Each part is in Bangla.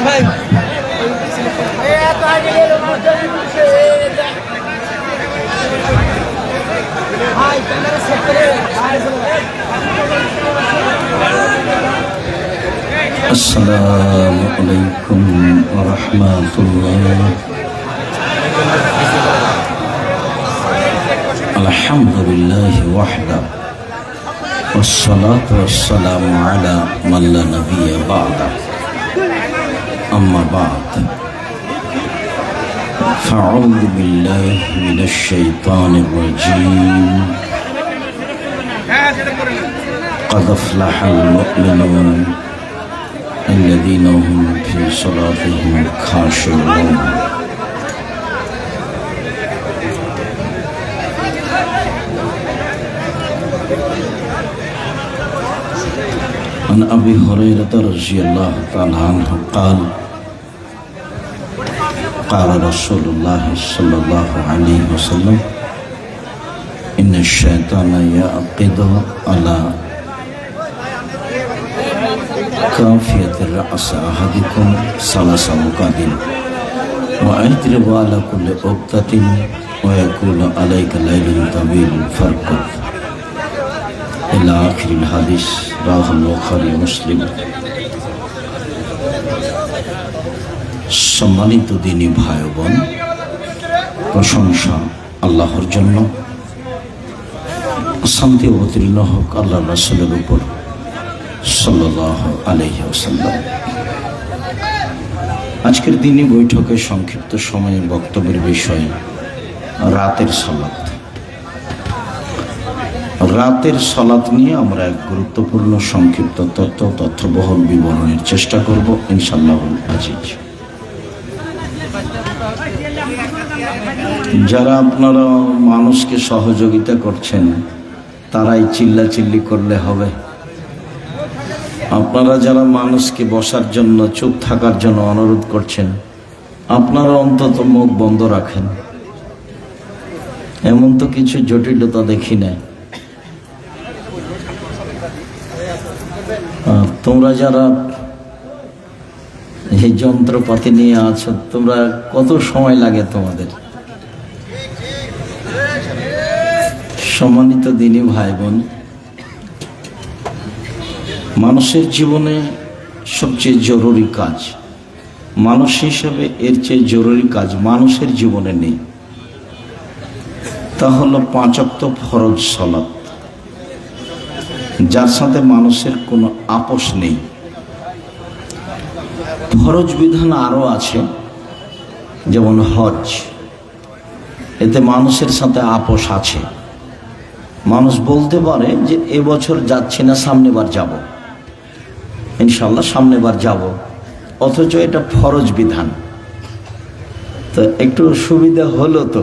ভাই السلام عليكم ورحمة الله. الحمد لله وحده والصلاة والسلام على من لا نبي بعده. أما بعد فأعوذ بالله من الشيطان الرجيم. قد أفلح المؤمنون الذين هم في صلاتهم خاشعون. عن أبي هريرة رضي الله تعالى عنه قال قال رسول الله صلى الله عليه وسلم إن الشيطان يعقد على كافية الرأس أحدكم ثلاث عقد ويضرب على كل عقدة ويقول عليك ليل طويل فارقد إلى آخر الحديث رواه البخاري মুসলিম। সম্মানিত দিনী ভাই বোন, প্রশংসা আল্লাহর জন্য, শান্তি অবতীর্ণ হোক আল্লাহ রাসূলের উপর সাল্লাল্লাহু আলাইহি ওয়াসাল্লাম। আজকের দিনই বৈঠকে সংক্ষিপ্ত সময়ে বক্তব্যের বিষয় রাতের সালাত। রাতের সালাত নিয়ে আমরা এক গুরুত্বপূর্ণ সংক্ষিপ্ত তথ্যবহুল বিবরণের চেষ্টা করব ইনশাআল্লাহ আজিজ। যারা আপনারা মানুষকে সহযোগিতা করছেন তারাই চিল্লাচিল্লি করলে হবে? আপনারা যারা মানুষকে বসার জন্য, চুপ থাকার জন্য অনুরোধ করছেন, আপনারা অন্তত মুখ বন্ধ রাখেন। এমন তো কিছু জটিলতা দেখি না। তোমরা যারা এই যন্ত্রপাতি নিয়ে আছো, তোমরা কত সময় লাগে তোমাদের? সম্মানিত দিনী ভাই বোন, মানুষের জীবনে সবচেয়ে জরুরি কাজ, মানুষ হিসেবে এর চেয়ে জরুরি কাজ মানুষের জীবনে নেই। তা হলো 5 ওয়াক্ত ফরজ সালাত, যার সাথে মানুষের কোনো আপোষ নেই। ফরজ বিধান আরও আছে, যেমন হজ, এতে মানুষের সাথে আপোষ আছে। মানুষ বলতে পারে যে এবছর যাচ্ছি না, সামনেবার যাব, ইনশাল্লাহ সামনেবার যাব, অথচ এটা ফরজ বিধান। তো একটু সুবিধা হলো, তো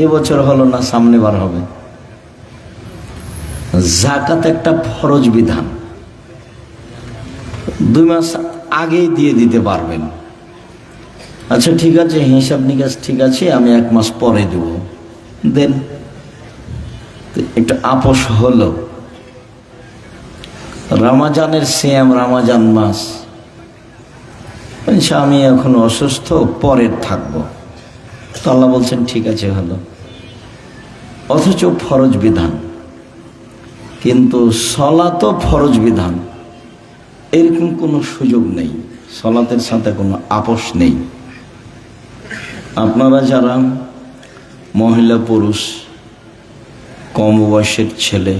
এবছর হলো না, সামনেবার হবে। যাকাত একটা ফরজ বিধান, 2 মাস আগেই দিয়ে দিতে পারবেন। আচ্ছা ঠিক আছে, হিসাব নিকাশ ঠিক আছে, আমি 1 মাস পরে দেব, দেন। একটা আপোষ হলো। রমজানের সিয়াম, রমজান মাস, আমি এখন অসুস্থ, পরের থাকবো, তো আল্লাহ বলছেন ঠিক আছে, হলো। অথচ ফরজ বিধান। কিন্তু সলাতও ফরজ বিধান, এরকম কোনো সুযোগ নেই, সলাতের সাথে কোনো আপোষ নেই। আপনারা যারা মহিলা পুরুষ, কম বয়সের ছেলে,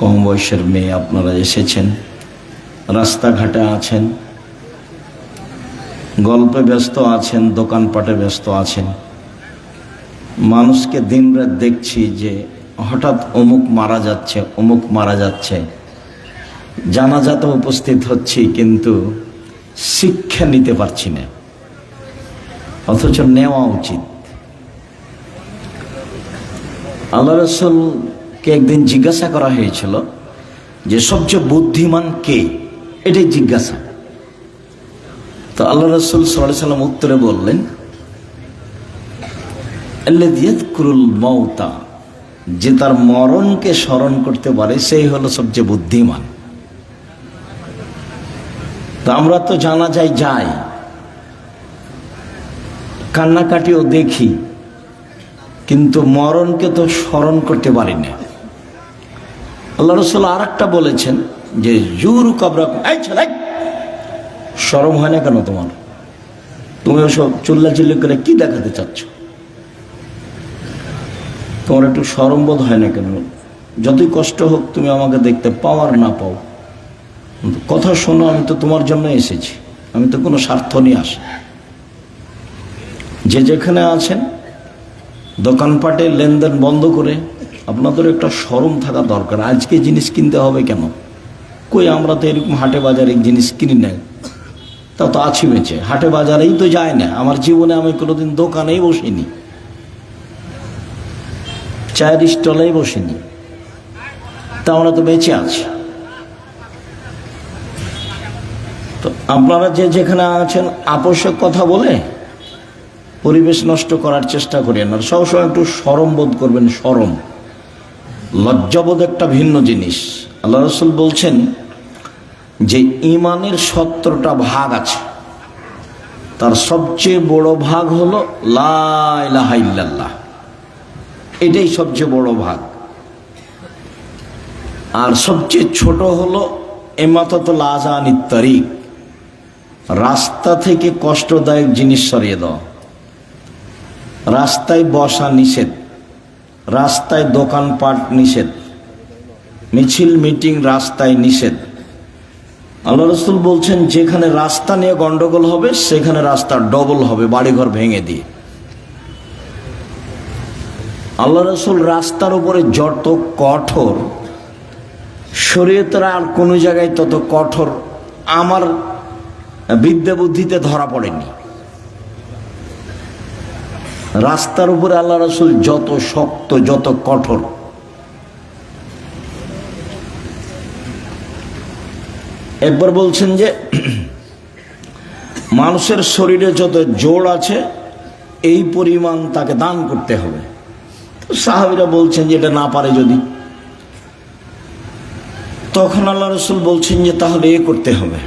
কম বয়সের মেয়ে, আপনারা এসেছেন, রাস্তাঘাটে আছেন, গল্পে ব্যস্ত আছেন, দোকানপাটে ব্যস্ত আছেন, মানুষকে দিনরাত দেখছি যে হঠাৎ অমুক মারা যাচ্ছে, অমুক মারা যাচ্ছে, জানাজাতে উপস্থিত হচ্ছি, কিন্তু শিক্ষা নিতে পারছি না, অথচ নেওয়া উচিত। আল্লাহ রাসূলকে একদিন জিজ্ঞাসা করা হয়েছিল যে সবচেয়ে বুদ্ধিমান কে, এটাই জিজ্ঞাসা। তো আল্লাহ রাসূল সাল্লাল্লাহু আলাইহি ওয়াসাল্লাম উত্তরে বললেন, আল্লাযী ইয়াযকুরুল মাউতা যে তার মরণকে স্মরণ করতে পারে সেই হলো সবচেয়ে বুদ্ধিমান। তো আমরা তো জানাজায় যাই, কান্নাকাটিও দেখি, কিন্তু মরণকে তো স্মরণ করতে পারি না। আল্লাহ রাসূল আর একটা বলেছেন যে জুরু কবরাকুম, এই ছেলে শরম হয় না কেন তোমার? তুমি ওসব চিল্লাচিল্লি করে কি দেখাতে চাচ্ছ? তোমার একটু শরম বোধ হয় না কেন? যতই কষ্ট হোক তুমি আমাকে দেখতে পাও আর না পাও, কথা শোনো, আমি তো তোমার জন্য এসেছি, আমি তো কোনো স্বার্থ নিয়ে আসি। যে যেখানে আছেন দোকানপাটে লেনদেন বন্ধ করে আপনাদের একটা শরম থাকা দরকার। আজকে জিনিস কিনতে হবে কেন? কই আমরা তো এরকম হাটে বাজারে জিনিস কিনি না, তা তো আছি বেঁচে, হাটে বাজারেই তো যায় না। আমার জীবনে আমি কোনোদিন দোকানেই বসিনি, চায়ের স্টলেই বসিনি, তা আমরা তো বেঁচে আছি। তো আপনারা যে যেখানে আছেন আপোষে কথা বলে পরিবেশ নষ্ট করার চেষ্টা করেন না। সবসময় একটু শরম বোধ করবেন। শরম, লজ্জাবোধ একটা ভিন্ন জিনিস। আল্লাহ রাসূল বলছেন যে ইমানের 17টা ভাগ আছে, তার সবচেয়ে বড় ভাগ হলো লা ইলাহা ইল্লাল্লাহ, এটাই সবচেয়ে বড় ভাগ। আর সবচেয়ে ছোট হলো ইমাতাতুল আযানিত তারিক, রাস্তা থেকে কষ্টদায়ক জিনিস সরিয়ে দেওয়া। রাস্তায় বসা নিষেধ, রাস্তায় দোকানপাট নিষেধ, মিছিল মিটিং রাস্তায় নিষেধ। আল্লাহ রাসূল বলছেন যেখানে রাস্তা নিয়ে গন্ডগোল হবে সেখানে রাস্তা ডবল হবে বাড়িঘর ভেঙে দিয়ে। আল্লাহ রাসূল রাস্তার উপরে যত কঠোর, শরীয়তের আর কোনো জায়গায় তত কঠোর আমার বিদ্যা বুদ্ধিতে ধরা পড়েনি। রাস্তার উপরে আল্লাহ রাসূল যত শক্ত, যত কঠোর। একবার বলছেন যে মানুষের শরীরে যত জোড় আছে এই পরিমাণ তাকে দান করতে হবে। সাহাবীরা বলছেন যে এটা না পারে যদি, তখন আল্লাহ রাসূল বলছেন যে তাহলে এ করতে হবে,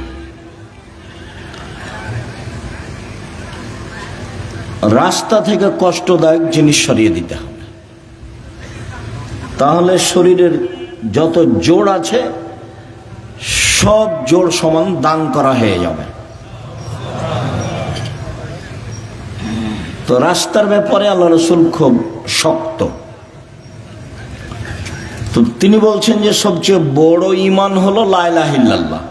রাস্তা থেকে কষ্টদায়ক জিনিস সরিয়ে দিতে হবে। তাহলে শরীরের যত জোড় আছে সব জোড় সমান দান করা হয়ে যাবে। তো রাস্তার ব্যাপারে আল্লাহ রাসূল খুব শক্ত। তো তিনি বলছেন যে সবচেয়ে বড় ঈমান হলো লা ইলাহা ইল্লাল্লাহ,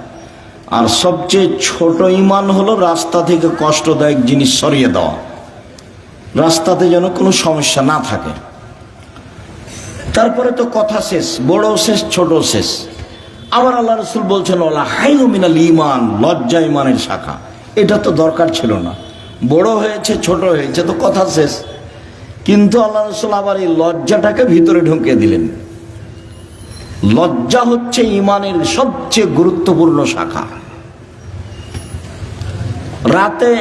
আর সবচেয়ে ছোট ঈমান হলো রাস্তা থেকে কষ্টদায়ক জিনিস সরিয়ে দেওয়া, রাস্তাতে যেন কোনো সমস্যা না থাকে। তারপরে তো কথা শেষ, বড় শেষ, ছোট শেষ। আবার আল্লাহ রাসূল বলছেন ওয়ালা হাইয়ু মিনাল ঈমান, লজ্জা ঈমানের শাখা। এটা তো দরকার ছিল না, বড় হয়েছে ছোট হয়েছে তো কথা শেষ। কিন্তু আল্লাহ রাসূল আবার এই লজ্জাটাকে ভিতরে ঢুকিয়ে দিলেন। লজ্জা হচ্ছে ঈমানের সবচেয়ে গুরুত্বপূর্ণ শাখা। রাতে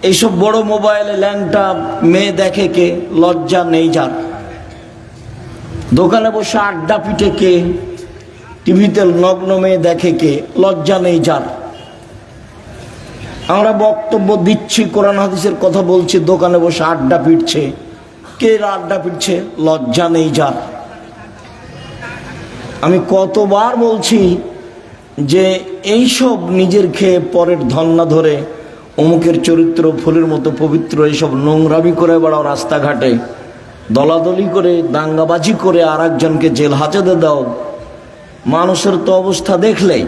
এইসব বড় মোবাইলে ল্যাংটা মেয়ে দেখে কে? লজ্জা নেই যার। দোকানে বসে আড্ডা পিটে কে? টিভিতে নগ্ন মেয়ে দেখে কে? লজ্জা নেই যার। আমরা বক্তব্য দিচ্ছি, কোরআন হাদিসের কথা বলছি, দোকানে বসে আড্ডা পিটছে কে? আড্ডা পিটছে, লজ্জা নেই যার। আমি কতবার বলছি যে এইসব নিজের খেয়ে পরের ধন না ধরে অমুকের চরিত্র ফুলের মতো পবিত্র, এইসব নোংরামি করে বেড়াও রাস্তাঘাটে, দলাদলি করে দাঙ্গাবাজি করে আর একজনকে জেল হাজতে দাও। মানুষের তো অবস্থা দেখলেই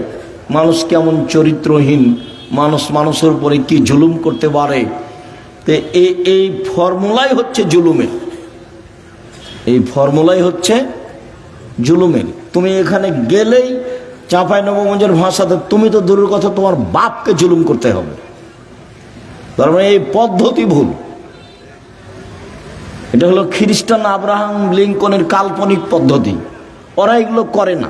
মানুষ কেমন চরিত্রহীন, মানুষ মানুষের উপরে কি জুলুম করতে পারে। তো এই ফর্মুলাই হচ্ছে জুলুমের, এই ফর্মুলাই হচ্ছে জুলুমের। তুমি এখানে গেলেই চাঁপাইনবাবগঞ্জের ভাষাতে তুমি তো দূরের কথা তোমার বাপকে জুলুম করতে হবে। তার মানে এই পদ্ধতি ভুল। এটা হলো খ্রিস্টান আব্রাহাম লিঙ্কনের কাল্পনিক পদ্ধতি। ওরা এগুলো করে না,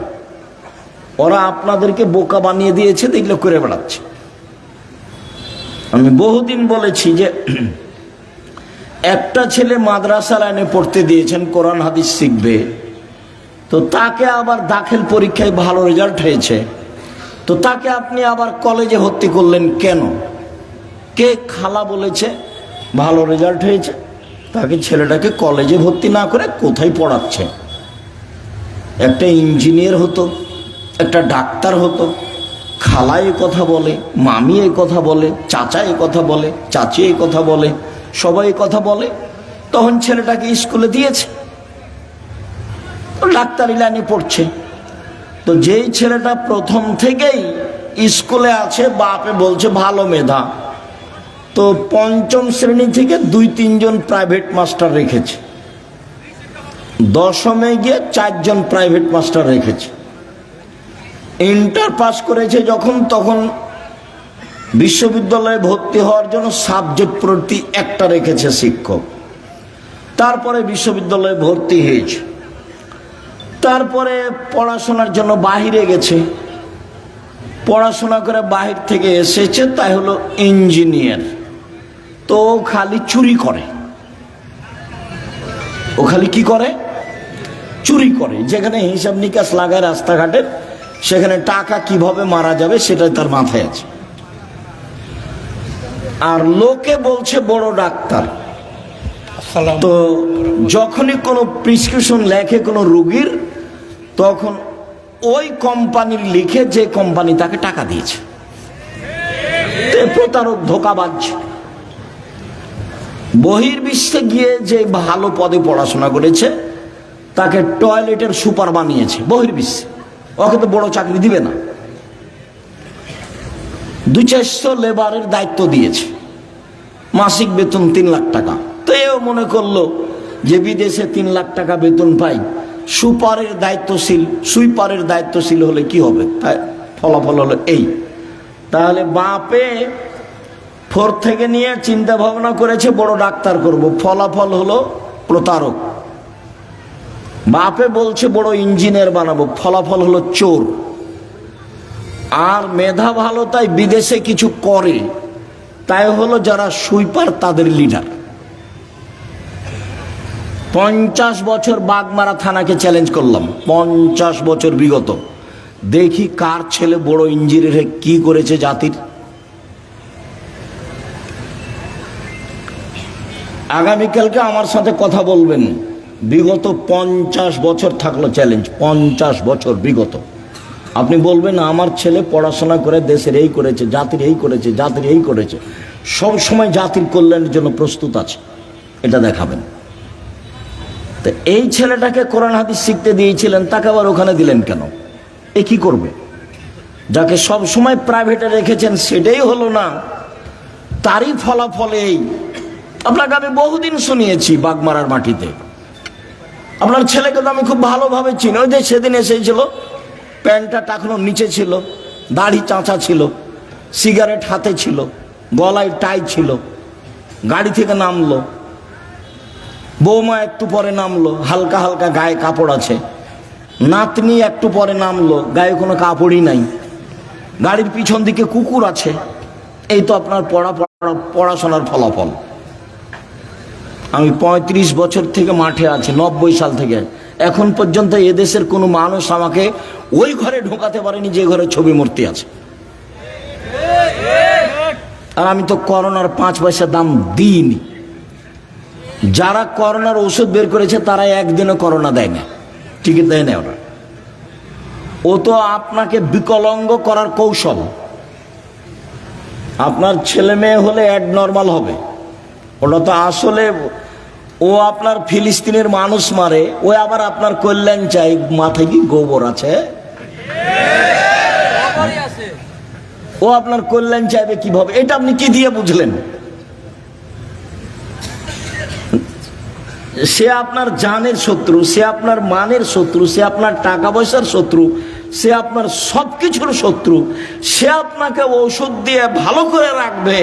ওরা আপনাদেরকে বোকা বানিয়ে দিয়েছে, এগুলো করে বেড়াচ্ছে। আমি বহুদিন বলেছি যে একটা ছেলে মাদ্রাসা লাইনে পড়তে দিয়েছেন, কোরআন হাদিস শিখবে, তো তাকে আবার দাখিল পরীক্ষায় ভালো রেজাল্ট হয়েছে, তো তাকে আপনি আবার কলেজে ভর্তি করলেন কেন? কে খালা বলেছে ভালো রেজাল্ট হয়েছে, তাকে ছেলেটাকে কলেজে ভর্তি না করে কোথায় পড়াচ্ছে? একটা ইঞ্জিনিয়ার হতো, একটা ডাক্তার হতো। খালা এই কথা বলে, মামি এই কথা বলে, চাচা এই কথা বলে, চাচি এই কথা বলে, সবাই এই কথা বলে, তখন ছেলেটাকে স্কুলে দিয়েছে, ডাক্তারি লাইনে পড়ছে। তো যেই ছেলেটা প্রথম থেকেই স্কুলে আছে, বাপে বলছে ভালো মেধা, তো পঞ্চম শ্রেণী থেকে 2-3 জন প্রাইভেট মাস্টার রেখেছে, দশমে গিয়ে 4 জন প্রাইভেট মাস্টার রেখেছে। ইন্টার পাস করেছে যখন, তখন বিশ্ববিদ্যালয়ে ভর্তি হওয়ার জন্য সাবজেক্ট প্রতি একটা রেখেছে শিক্ষক। তারপরে বিশ্ববিদ্যালয়ে ভর্তি হয়েছে, তারপরে পড়াশোনার জন্য বাহিরে গেছে, পড়াশোনা করে বাহির থেকে এসেছে, তাই হলো ইঞ্জিনিয়ার। তো ও খালি চুরি করে, ও খালি কি করে? চুরি করে। যেখানে হিসাব নিকাশ লাগায় রাস্তাঘাটের, সেখানে টাকা কিভাবে মারা যাবে সেটাই তার মাথায় আছে। আর লোকে বলছে বড় ডাক্তার। তো যখনই কোনো প্রেসক্রিপশন লেখে কোনো রোগীর, তখন ওই কোম্পানির লিখে যে কোম্পানি তাকে টাকা দিয়েছে। প্রতারক, ধোঁকাবাজ। বহির্বিশ্বে গিয়ে যে ভালো পদে পড়াশোনা করেছে তাকে টয়লেটের সুপার বানিয়েছে বহির্বিশ্বে, ওকে তো বড় চাকরি দিবে না। 200-400 লেবারের দায়িত্ব দিয়েছে, মাসিক বেতন 3 লাখ টাকা। তো এও মনে করলো যে বিদেশে 3 লাখ টাকা বেতন পাই, সুপারের দায়িত্বশীল, সুইপারের দায়িত্বশীল হলে কি হবে? তাই ফলাফল হলো এই। তাহলে বাপে 4 থেকে নিয়ে চিন্তা ভাবনা করেছে বড় ডাক্তার করব, ফলাফল হলো প্রতারক। বাপে বলছে বড় ইঞ্জিনিয়ার বানাবো, ফলাফল হলো চোর। আর মেধা ভালো তাই বিদেশে কিছু করে, তাই হলো যারা সুইপার তাদের লিডার। 50 বছর বাগমারা থানাকে চ্যালেঞ্জ করলাম, 50 বছর বিগত, দেখি কার ছেলে বড় ইঞ্জিনিয়ার কি করেছে জাতির। আগামীকালকে আমার সাথে কথা বলবেন, বিগত 50 বছর থাকলো চ্যালেঞ্জ, 50 বছর বিগত। আপনি বলবেন আমার ছেলে পড়াশোনা করে দেশের এই করেছে, জাতির এই করেছে, জাতির এই করেছে, সব সময় জাতির কল্যাণের জন্য প্রস্তুত আছে, এটা দেখাবেন। তো এই ছেলেটাকে কোরআন হাদিস শিখতে দিয়েছিলেন, তাকে আবার ওখানে দিলেন কেন? এ কি করবে? যাকে সব সময় প্রাইভেটে রেখেছেন সেটাই হলো না, তারই ফলাফল এই। আপনাকে আমি বহুদিন শুনিয়েছি বাগমারার মাটিতে। আপনার ছেলেকে তো আমি খুব ভালোভাবে চিনি। ওই যে সেদিন এসেছিল, প্যান্টটা টাকানোর নিচে ছিল, দাড়ি চাঁচা ছিল, সিগারেট হাতে ছিল, গলায় টাই ছিল, গাড়ি থেকে নামলো, বৌমা একটু পরে নামলো, হালকা হালকা গায়ে কাপড় আছে, নাতনি একটু পরে নামলো, গায়ে কোনো কাপড়ই নাই, গাড়ির পিছন দিকে কুকুর আছে। এই তো আপনার পড়াশোনার ফলাফল। আমি 35 বছর থেকে মাঠে আছি, 90 সাল থেকে এখন পর্যন্ত এদেশের কোনো মানুষ আমাকে ওই ঘরে ঢোকাতে পারেনি যে ঘরে ছবি মূর্তি আছে। আর আমি তো করোনার 5 পয়সা দাম দিইনি। যারা করোনার ওষুধ বের করেছে তারা একদিনও করোনা দেয় না, টিকিট দেয় না ওরা। ও তো আপনাকে বিকলাঙ্গ করার কৌশল। আপনার ছেলে মেয়ে হলে অ্যাডনর্মাল হবে, ওটা তো আসলে ও আপনার ফিলিস্তিনের মানুষ মারে, ও আবার আপনার কল্যাণ চাই। মাথায় কি গোবর আছে? ও আপনার কল্যাণ চাইবে কিভাবে? এটা আপনি কি দিয়ে বুঝলেন? সে আপনার জানের শত্রু, সে আপনার মানের শত্রু, সে আপনার টাকা পয়সার শত্রু, সে আপনার সবকিছুর শত্রু। সে আপনাকে ঔষধ দিয়ে ভালো করে রাখবে,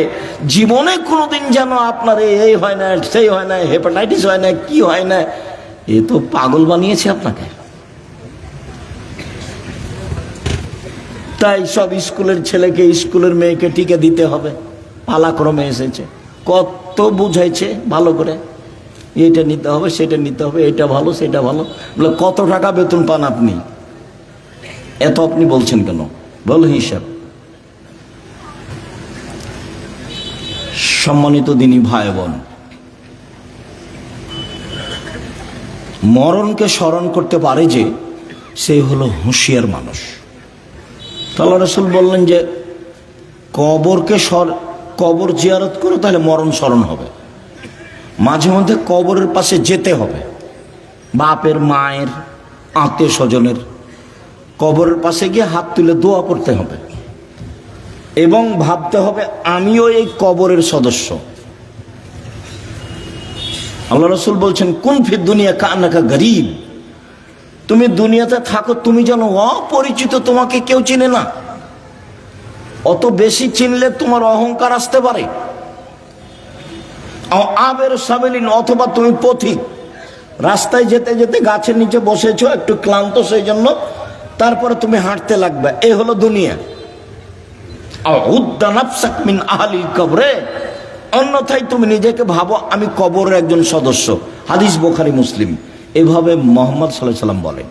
জীবনে কোনোদিন যেন আপনার এই হয় না, সেই হয় না, হেপাটাইটিস হয় না, কি হয় না। এ তো পাগল বানিয়েছে আপনাকে। তাই সব স্কুলের ছেলেকে, স্কুলের মেয়েকে টিকে দিতে হবে, পালাক্রমে এসেছে। কত বুঝাইছে ভালো করে, এইটা নিতে হবে, সেটা নিতে হবে, এটা ভালো সেটা ভালো। বলে কত টাকা বেতন পান আপনি, এত আপনি বলছেন কেন? বলো হিসাব। সম্মানিত দিনী ভাই বোন, মরণকে স্মরণ করতে পারে যে, সে হলো হুঁশিয়ার মানুষ। আল্লাহ রাসূল বললেন যে কবর জিয়ারত করো, তাহলে মরণ স্মরণ হবে। মাঝে মধ্যে কবরের পাশে যেতে হবে, বাপের, মায়ের, আত্মীয় স্বজনের কবরের পাশে গিয়ে হাত তুলে দোয়া করতে হবে এবং ভাবতে হবে আমিও এই কবরের সদস্য। আল্লাহ রাসূল বলছেন কুন ফি দুনিয়া কান্নাকা গরীব, তুমি দুনিয়াতে থাকো, তুমি যেন অপরিচিত, তোমাকে কেউ চিনে না। অত বেশি চিনলে তোমার অহংকার আসতে পারে। আবের সাবেলিন, অথবা তুমি পথিক, রাস্তায় যেতে যেতে গাছের নিচে বসেছো, একটু ক্লান্ত সেই জন্য, তারপরে তুমি হাঁটতে লাগবে, এ হলো দুনিয়া। মিন আহলিল কবরে, অন্যথায় তুমি নিজেকে ভাবো আমি কবরের একজন সদস্য। হাদিস বুখারী মুসলিম। এভাবে মুহাম্মদ সাল্লাল্লাহু আলাইহি ওয়াসাল্লাম বলেন।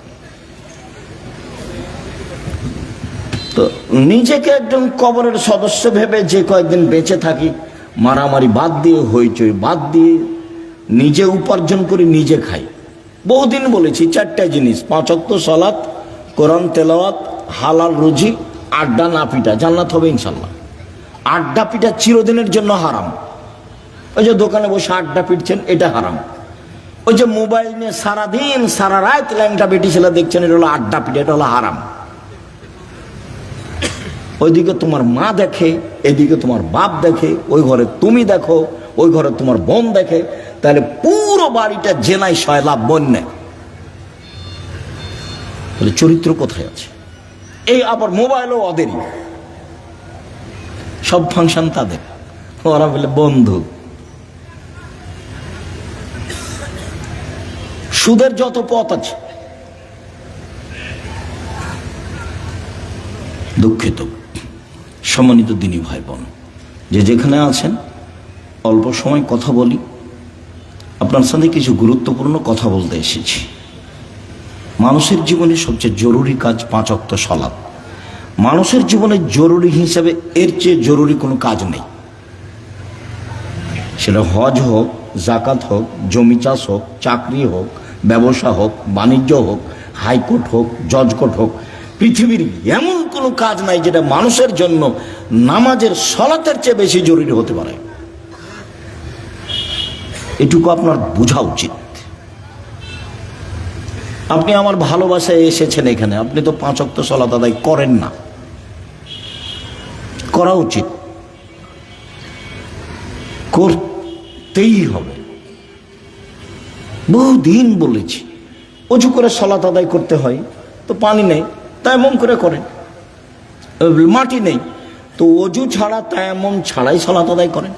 তো নিজেকে একজন কবরের সদস্য ভেবে যে কয়েকদিন বেঁচে থাকি, মারামারি বাদ দিয়ে, হইচই বাদ দিয়ে, নিজে উপার্জন করে নিজে খাই। বহুদিন বলেছি 4টা জিনিস: 5 ওয়াক্ত সালাত, কোরআন তেলাওয়াত, হালাল রুজি, আড্ডা না পিটা, জান্নাত হবে ইনশাল্লাহ। আড্ডা পিটা চিরদিনের জন্য হারাম। ওই যে দোকানে বসে আড্ডা পিটছেন, এটা হারাম। ওই যে মোবাইল নিয়ে সারাদিন সারা রাত ল্যাংটা বেটি ছেলে দেখছেন, এটা হলো আড্ডা পিটা, এটা হলো হারাম। ওইদিকে তোমার মা দেখে, এদিকে তোমার বাপ দেখে, ওই ঘরে তুমি দেখো, ওই ঘরে তোমার বোন দেখে, তাহলে পুরো বাড়িটা জেনাই সয়লাভ বন্যা। তাহলে চরিত্র কোথায় আছে? এই আবার মোবাইলও ওদেরই, সব ফাংশন তাদের, ওরা বলে বন্ধু। সুদের যত পথ আছে, দুঃখিত সম্মানিত দিনী ভাই বোন, যে যেখানে আছেন, অল্প সময় কথা বলি। আপনার সাথে কিছু গুরুত্বপূর্ণ কথা বলতে এসেছি। মানুষের জীবনে সবচেয়ে জরুরি কাজ 5 ওয়াক্ত সালাত। মানুষের জীবনে জরুরি হিসাবে এর চেয়ে জরুরি কোনো কাজ নেই। সেটা হজ হোক, জাকাত হোক, জমি চাষ হোক, চাকরি হোক, ব্যবসা হোক, বাণিজ্য হোক, হাইকোর্ট হোক, জজ কোর্ট হোক, পৃথিবীর এমন কোনো কাজ নাই যেটা মানুষের জন্য নামাজের সালাতের চেয়ে বেশি জরুরি হতে পারে। এটুকু আপনার বোঝা উচিত। আপনি আমার ভালোবাসায় এসেছেন এখানে, আপনি তো 5 ওয়াক্ত সালাত আদায় করেন না। করা উচিত, করতেই হবে। বহুদিন বলেছি, অজু করে সালাত আদায় করতে হয়, তো পানি নেই, তায়াম্মুম করে করেন। মাটি নেই, তো অজু ছাড়া তায়াম্মুম ছাড়াই সালাত আদায় করেন।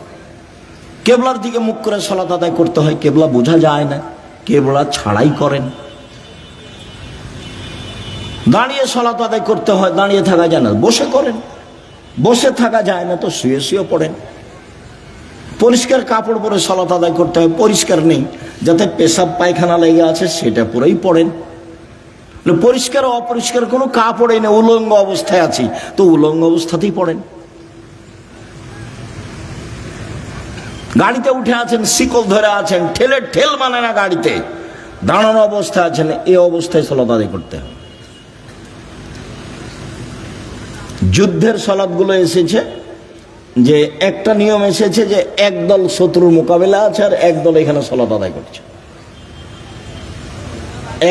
কেবলার দিকে মুখ করে সালাত আদায় করতে হয়, কেবলা বোঝা যায় না, কেবলা ছাড়াই করেন। দাঁড়িয়ে সালাত আদায় করতে হয়, দাঁড়িয়ে থাকা যায় না, বসে করেন। বসে থাকা যায় না তো শুয়ে শুয়ে পড়েন। পরিষ্কার কাপড় পরে সালাত আদায় করতে হয়, পরিষ্কার নেই, যাতে পেশাব পায়খানা লেগে আছে সেটা পরেই পড়েন। পরিষ্কার অপরিষ্কার কোনো কাপড়ই নেই, উলঙ্গ অবস্থায় আছি, তো উলঙ্গ অবস্থাতেই পড়েন। গাড়িতে উঠে আছেন, শিকল ধরে আছেন, ঠেল মানে না, গাড়িতে দাঁড়ানো অবস্থায় আছেন, এই অবস্থায় সালাত আদায় করতে হয়। যুদ্ধের সালাতগুলো এসেছে যে একটা নিয়ম এসেছে যে একদল শত্রুর মোকাবেলা আছে আর একদল এখানে সালাত আদায় করছে।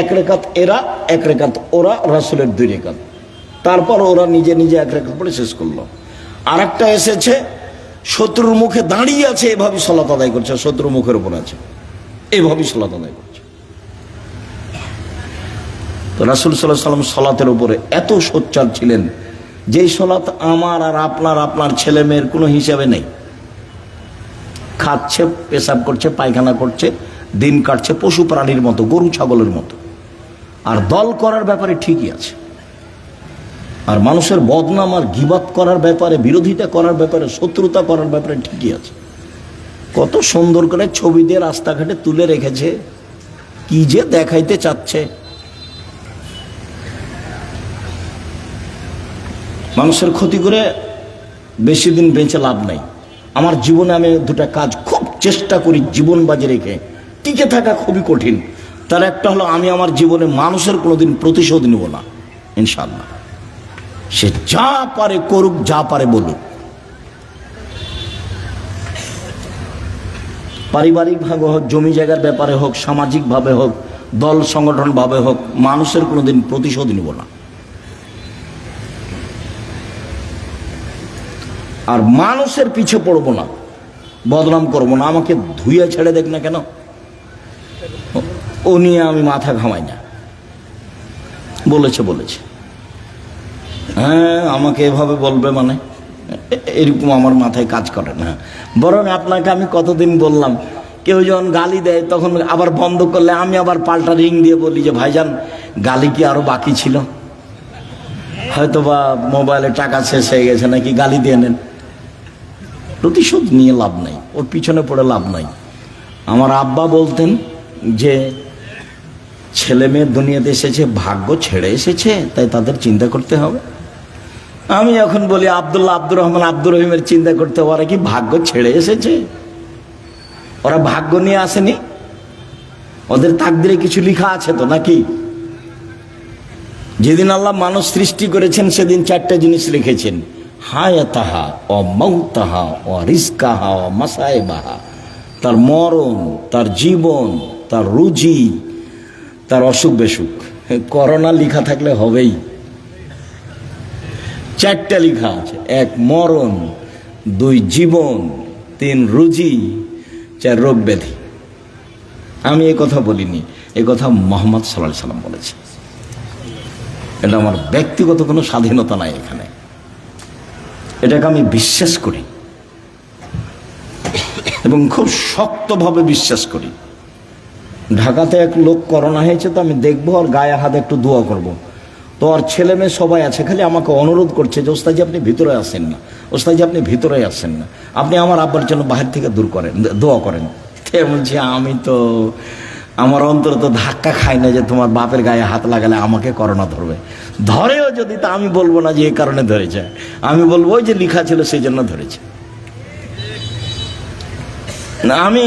1 রেখাত এরা, 1 রেখাত ওরা, রাসূলের 2 রেখাত, তারপর ওরা নিজে নিজে 1 রেখাত পরে শেষ করলো। আর একটা এসেছে শত্রুর মুখে দাঁড়িয়ে আছে, এভাবে সালাত আদায় করছে, শত্রুর মুখের উপর আছে, এভাবেই সালাত আদায় করছে। তো রাসূল সাল্লাল্লাহু আলাইহি ওয়াসাল্লাম সালাতের উপরে এত সোচ্চার ছিলেন, যেই সালাত আমার আর আপনার ছেলে মেয়ের কোনো হিসাবে নেই। খাচ্ছে, পেশাব করছে, পায়খানা করছে, দিন কাটছে পশু প্রাণীর মতো, গরু ছাগলের মতো। আর দল করার ব্যাপারে ঠিকই আছে, আর মানুষের বদনাম আর গীবত করার ব্যাপারে, বিরোধিতা করার ব্যাপারে, শত্রুতা করার ব্যাপারে ঠিকই আছে। কত সুন্দর করে ছবি দিয়ে রাস্তাঘাটে তুলে রেখেছে, কি যে দেখাইতে চাচ্ছে। মানুষের ক্ষতি করে বেশি দিন বেঁচে লাভ নাই। আমার জীবনে আমি দুটা কাজ খুব চেষ্টা করি জীবন বাজি রেখে টিকে থাকা, খুবই কঠিন। তার একটা হলো, আমি আমার জীবনে মানুষের কোনোদিন প্রতিশোধ নিব না, ইনশাআল্লাহ। সে যা পারে করুক, যা পারে বলুক। পারিবারিকভাবে হোক, জমি জায়গার ব্যাপারে হোক, সামাজিকভাবে হোক, দল সংগঠনভাবে হোক, মানুষের কোনোদিন প্রতিশোধ নিব না। আর মানুষের পিছে পড়বো না, বদনাম করবো না। আমাকে ধুয়ে ছেড়ে দেখ না কেন, ও নিয়ে আমি মাথা ঘামাই না। বলেছে হ্যাঁ, আমাকে এভাবে বলবে মানে এরকম আমার মাথায় কাজ করে না। বরং আপনাকে আমি কতদিন বললাম, কেউ যখন গালি দেয় তখন আবার বন্ধ করলে আমি আবার পাল্টা রিং দিয়ে বলি যে ভাইজান, গালি কি আরো বাকি ছিল? হয়তো বা মোবাইলে টাকা শেষ হয়ে গেছে, নাকি গালি দিয়ে নেন। প্রতিশোধ নিয়ে লাভ নাই, ওর পিছনে পড়ে লাভ নাই। আমার আব্বা বলতেন যে ছেলে মেয়ে দুনিয়াতে এসেছে ভাগ্য ছেড়ে এসেছে, তাই তাদের চিন্তা করতে হবে। আমি এখন বলি আব্দুল্লাহ, আব্দুর রহমান, আব্দুর রহিমের চিন্তা করতে হবে। ওরা কি ভাগ্য ছেড়ে এসেছে? ওরা ভাগ্য নিয়ে আসেনি, ওদের তাকদিরে কিছু লেখা আছে তো নাকি? যেদিন আল্লাহ মানুষ সৃষ্টি করেছেন সেদিন চারটা জিনিস লিখেছেন, হায়াতাহা ও মাউতাহা ও রিজকাহা ও মাসায়েবাহা। তার মরণ, তার জীবন, তার রুজি, তার অসুখ বেসুখ। করোনা লেখা থাকলে হবেই। চারটা লেখা আছে, এক মরণ, দুই জীবন, তিন রুজি, চার রোগ ব্যাধি। আমি এই কথা বলিনি, এই কথা মুহাম্মদ সাল্লাল্লাহু আলাইহি সাল্লাম বলেছে। এটা আমার ব্যক্তিগত কোনো স্বাধীনতা নাই এখানে, এটাকে আমি বিশ্বাস করি এবং খুব শক্তভাবে বিশ্বাস করি। ঢাকাতে এক লোক করোনা হয়েছে, তো আমি দেখবো আর গায়ে হাতে একটু দোয়া করব। তো আর ছেলে মেয়ে সবাই আছে, খালি আমাকে অনুরোধ করছে যে ওস্তাদজি আপনি ভিতরে আসেন না, ওস্তাদজি আপনি ভিতরে আসেন না, আপনি আমার আব্বার জন্য বাহির থেকে দূর করেন, দোয়া করেন। বলছি আমি তো আমার অন্তর তো ধাক্কা খাই না যে তোমার বাপের গায়ে হাত লাগালে আমাকে করোনা ধরবে। ধরেও যদি, তা আমি বলবো না যে এই কারণে ধরেছে, আমি বলবো ওই যে লেখা ছিল সেই জন্য ধরেছে। না, আমি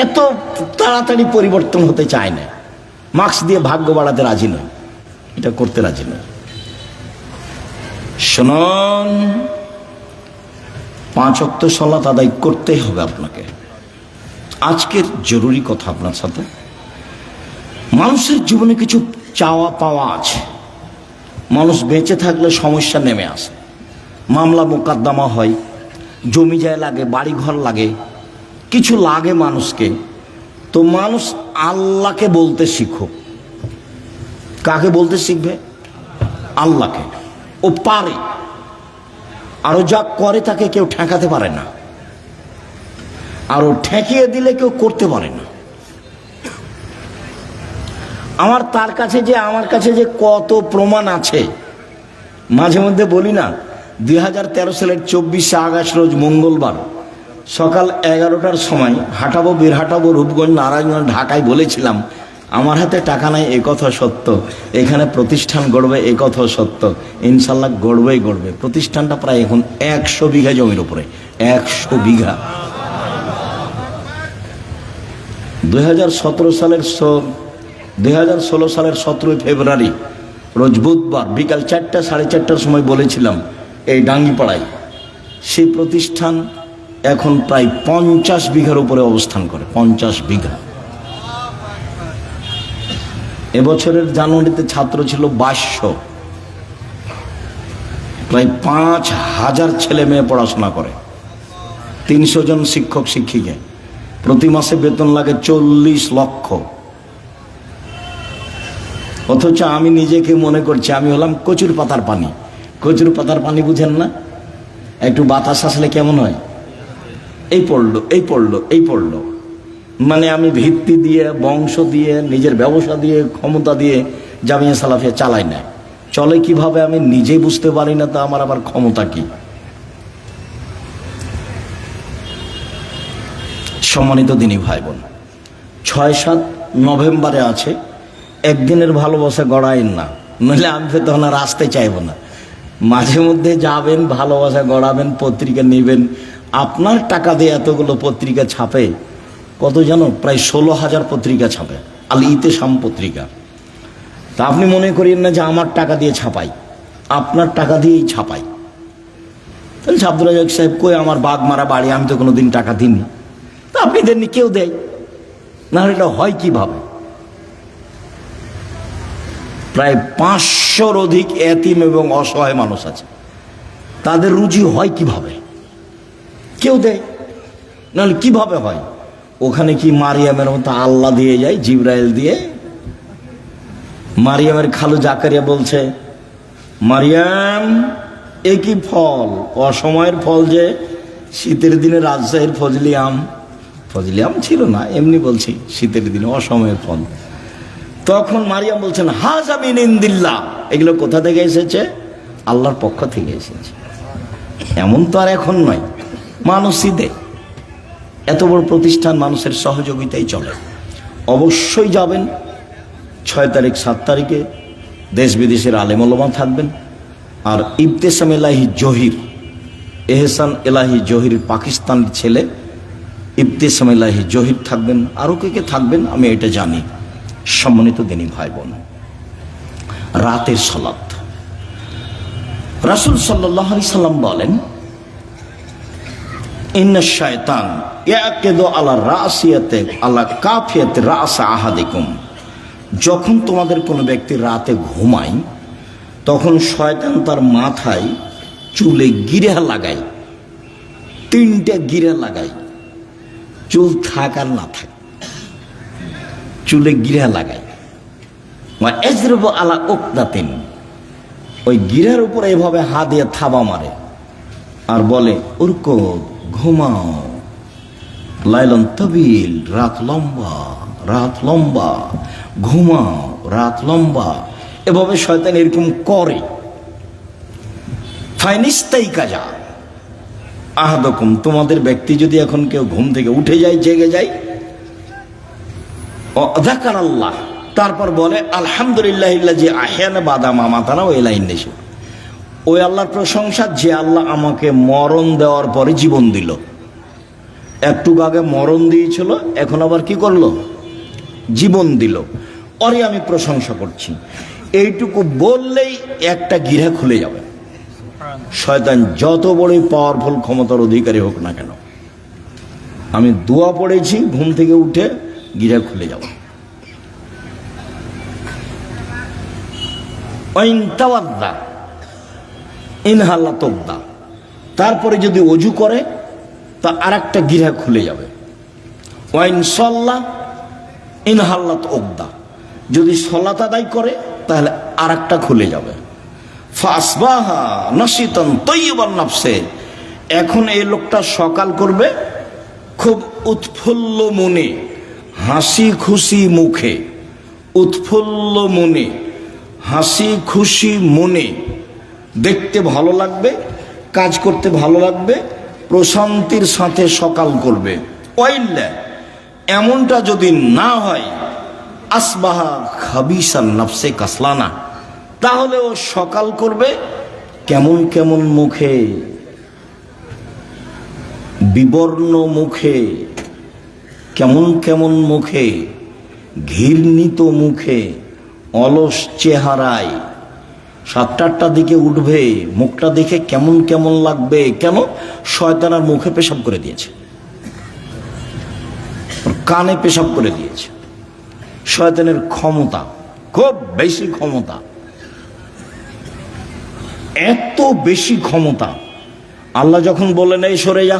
এত তাড়াতাড়ি পরিবর্তন হতে চাই না, মাস্ক দিয়ে ভাগ্য বাড়াতে রাজি নই, এটা করতে রাজি নই। শুনুন, 5 ওয়াক্ত সালাত আদায় করতেই হবে আপনাকে। আজকের জরুরি কথা আপনার সাথে, মানুষের জীবনে কিছু চাওয়া পাওয়া আছে। মানুষ বেঁচে থাকলে সমস্যা নেমে আসে, মামলা মোকদ্দমা হয়, জমি জায়গা লাগে, বাড়ি ঘর লাগে, কিছু লাগে মানুষকে। তো মানুষ আল্লাহকে বলতে শিখুক। কাকে বলতে শিখবে? আল্লাহকে। ও পারে, আরো যা করে তাকে কেউ ঠেকাতে পারে না, আরো ঠেকিয়ে দিলে কেউ করতে পারে না। আমার কাছে যে কত প্রমাণ আছে, মাঝে মধ্যে বলি না, 2013 সালের 24শে আগস্ট রোজ মঙ্গলবার সকাল 11টার সময় হাঁটাবো, বীরহাটাবো, রূপগঞ্জ, নারায়ণগঞ্জ, ঢাকায় বলেছিলাম আমার হাতে টাকা নাই, এ কথা সত্য, এখানে প্রতিষ্ঠান গড়বে, এ কথা সত্য, ইনশাল্লাহ গড়বেই গড়বে। প্রতিষ্ঠানটা প্রায় এখন 100 বিঘা জমির উপরে, 100 বিঘা। 2016 সালের 17 ফেব্রুয়ারি রোজ বুধবার বিকাল 4টা 4:30টার সময় বলেছিলাম এই ডাঙ্গিপাড়ায়, সেই প্রতিষ্ঠান এখন প্রায় 50 বিঘার উপরে অবস্থান করে, 50 বিঘা। এবছরের জানুয়ারিতে ছাত্র ছিল 2200, প্রায় 5000 ছেলে মেয়ে পড়াশোনা করে, 300 জন শিক্ষক শিক্ষিকা, প্রতি মাসে বেতন লাগে 40 লক্ষ। অথচ আমি নিজেকে মনে করছি আমি হলাম কচুর পাতার পানি। কচুর পাতার পানি বুঝেন না? একটু বাতাস আসলে কেমন হয়, এই পড়লো, এই পড়লো, এই পড়লো। মানে আমি ভিত্তি দিয়ে, বংশ দিয়ে, নিজের ব্যবসা দিয়ে, ক্ষমতা দিয়ে জামিয়া সালাফিয়া চালাই না। চলে কিভাবে আমি নিজেই বুঝতে পারি না, তা আমার আবার ক্ষমতা কি? সম্মানিত দিনী ভাই বোন, 6-7 নভেম্বরে আছে, একদিনের ভালোবাসা গড়াইন না, নইলে আমি তখন আর আসতে চাইব না। মাঝে মধ্যে যাবেন, ভালোবাসা গড়াবেন, পত্রিকা নেবেন। আপনার টাকা দিয়ে এতগুলো পত্রিকা ছাপে, কত জানো? প্রায় 16,000 পত্রিকা ছাপে, আল ইতেসাম পত্রিকা। তা আপনি মনে করেন না যে আমার টাকা দিয়ে ছাপাই, আপনার টাকা দিয়েই ছাপাই। তাহলে আব্দুল রাজ্জাক সাহেব কই, আমার বাঘ মারা বাড়ি, আমি তো কোনোদিন টাকা দিইনি। তা আপনি দেননি, কেউ দেয় না, এটা হয় কিভাবে? প্রায় 500-র অধিক এতিম এবং অসহায় মানুষ আছে, তাদের রুজি হয় কিভাবে? কেউ দেয়, নাহলে কিভাবে হয়? ওখানে কি মারিয়ামের মতো আল্লাহ দিয়ে যায়, জিবরাইল দিয়ে? মারিয়ামের খালু জাকারিয়া বলছে, মারিয়াম এ কি ফল? অসময়ের ফল যে শীতের দিনে রাজশাহীর ফজলি আম, ফজলি আম ছিল না, এমনি বলছি শীতের দিনে অসময়ের ফল। তখন মারিয়াম বলছেন, হাযা মিন ইনদিল্লাহ, এগুলো কোথা থেকে এসেছে? আল্লাহর পক্ষ থেকে এসেছে। এমন তো আর এখন নয়, মানুষই দেয়। এত বড় প্রতিষ্ঠান মানুষের সহযোগিতাই চলে। অবশ্যই যাবেন 6 তারিখ 7 তারিখে, দেশ বিদেশের আলেম ওলামা থাকবেন। আর ইবতেসাম এলাহি জহির, এহসান এলাহি জহির পাকিস্তানের ছেলে, ইবতেসাম এলাহি জহির থাকবেন। আরও কে থাকবেন আমি এটা জানি। সম্মানিত দিনী ভাই বোন, রাতের সালাত, রাসূল সাল্লাল্লাহু আলাইহি সাল্লাম বলেন, ইন্না শায়তান ইয়াকিদু আলা রাসিয়াতে আলা কাফিয়াতে রাস আহাদিকুম। যখন তোমাদের কোনো ব্যক্তি রাতে ঘুমায়, তখন শয়তান তার মাথায় চুলে গিরা লাগায়, 3টা গিরা লাগায়, চুল থাক আর না থাক, চুলে গিরা লাগায়। এজরবু আলা উকদাতিন, ওই গিরার উপর এভাবে হাত দিয়ে থাবা মারে আর বলে, উরকো ঘুমাও, লাইলন তবিল, রাত লম্বা, রাত লম্বা, ঘুমাও, রাত লম্বা। এভাবে শয়তান এরকম করে। ফাইনিস্তাই কাজা আহাদকুম, তোমাদের ব্যক্তি যদি এখন কেউ ঘুম থেকে উঠে যায়, জেগে যায়, যাকার আল্লাহ, তারপর বলে আলহামদুলিল্লাহিল্লাযী আহয়ানা বাদা মা মাতানা ওয়া ইলাইহিন নুশুর, ওই আল্লাহর প্রশংসা যে আল্লাহ আমাকে মরণ দেওয়ার পরে জীবন দিল। একটু আগে মরণ দিয়েছিল, এখন আবার কি করলো? জীবন দিল, ওরই আমি প্রশংসা করছি। এইটুকু বললেই একটা গিরা খুলে যাবে। শয়তান যত বড়ই পাওয়ারফুল ক্ষমতার অধিকারী হোক না কেন, আমি দোয়া পড়েছি, ঘুম থেকে উঠে গিরা খুলে যাবে। ইনহাল্লা তোকদা, তারপরে যদি অজু করে তা আর একটা গিরা খুলে যাবে। ওয়াইন সল্লা ইনহাল্লাত ওকদা, যদি সলাত আদায় করে তাহলে আর একটা খুলে যাবে। ফাসবাহা নাশিতান তাইয়িবান নাফসে, এখন এই লোকটা সকাল করবে খুব উৎফুল্ল মনে, হাসি খুশি মুখে, উৎফুল্ল মনে, হাসি খুশি মনে, দেখতে ভালো লাগবে, কাজ করতে ভালো লাগবে, প্রশান্তির সাথে সকাল করবে। ওয়াইল্লা, এমনটা যদি না হয়, আসবাহা খাবিসান নাফসে কাসলানা, তাহলে ও সকাল করবে কেমন কেমন মুখে, বিবর্ণ মুখে, কেমন কেমন মুখে, ঘৃণিত মুখে, অলস চেহারায়। 7-8টার দিকে উঠবে, মুখটা দেখে কেমন কেমন লাগবে। কেন? শয়তানের মুখে পেশাব করে দিয়েছে, কানে পেশাব করে দিয়েছে। শয়তানের ক্ষমতা খুব বেশি, ক্ষমতা এত বেশি ক্ষমতা। আল্লাহ যখন বললেন এই সরে যা,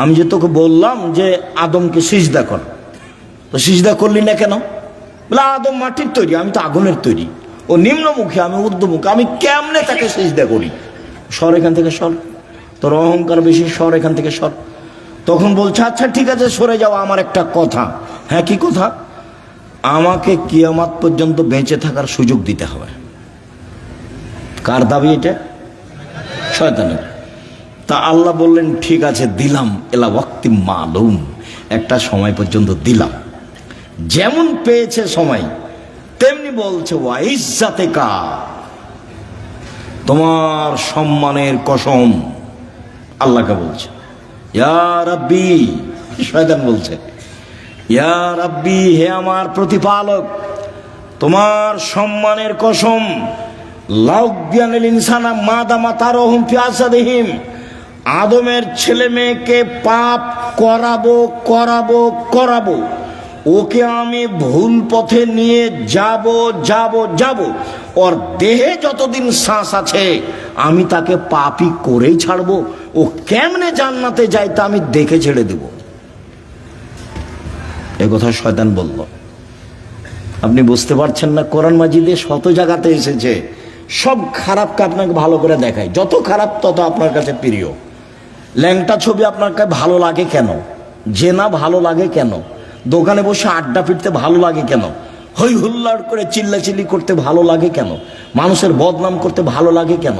আমি যে তোকে বললাম যে আদমকে সিজদা কর, তো সিজদা করলি না কেন? বলে আদম মাটির তৈরি, আমি তো আগুনের তৈরি, ও নিম্নমুখী, আমি ঊর্ধ্বমুখী, আমি কেমনে তাকে সিজদা করি? সর এখান থেকে, সর, তোর অহংকার বেশি, সর এখান থেকে, সর। তখন বলছে আচ্ছা ঠিক আছে সরে যাও, আমার একটা কথা। হ্যাঁ, কি কথা? আমাকে কিয়ামত পর্যন্ত বেঁচে থাকার সুযোগ দিতে হবে। কার দাবি এটা? শয়তানের। তা আল্লাহ বললেন ঠিক আছে দিলাম, এলা ওয়াক্তি মালুম, একটা সময় পর্যন্ত দিলাম, যেমন পেয়েছে সময় তেমনি বলছে ওয়া ইজ্জাতিকা, তোমার সম্মানের কসম। আল্লাহকে বলছে ইয়া রাব্বি, শয়তান বলছে ইয়া রাব্বি, হে আমার প্রতিপালক, তোমার সম্মানের কসম, লাউবিয়ানিল ইনসানা মাদামা তারহুম ফি আসাদিহিম, আদমের ছেলে মেয়েকে পাপ করাবো করাবো করাবো, ওকে আমি ভুল পথে নিয়ে যাব যাব যাব, ওর দেহে যতদিন শ্বাস আছে আমি তাকে পাপই করেই ছাড়বো, ও কেমনে জান্নাতে যায় তা আমি দেখে ছেড়ে দেব। এ কথা শয়তান বলল। আপনি বুঝতে পারছেন না, কোরআন মাজিদে শত জায়গাতে এসেছে, সব খারাপকে আপনাকে ভালো করে দেখায়, যত খারাপ তত আপনার কাছে প্রিয়। ল্যাংটা ছবি আপনার কাছে ভালো লাগে কেন? জেনা ভালো লাগে কেন? দোকানে বসে আড্ডা পিটতে ভালো লাগে কেন? হই হুল্লাড় করে চিল্লাচিল্লি করতে ভালো লাগে কেন? মানুষের বদনাম করতে ভালো লাগে কেন?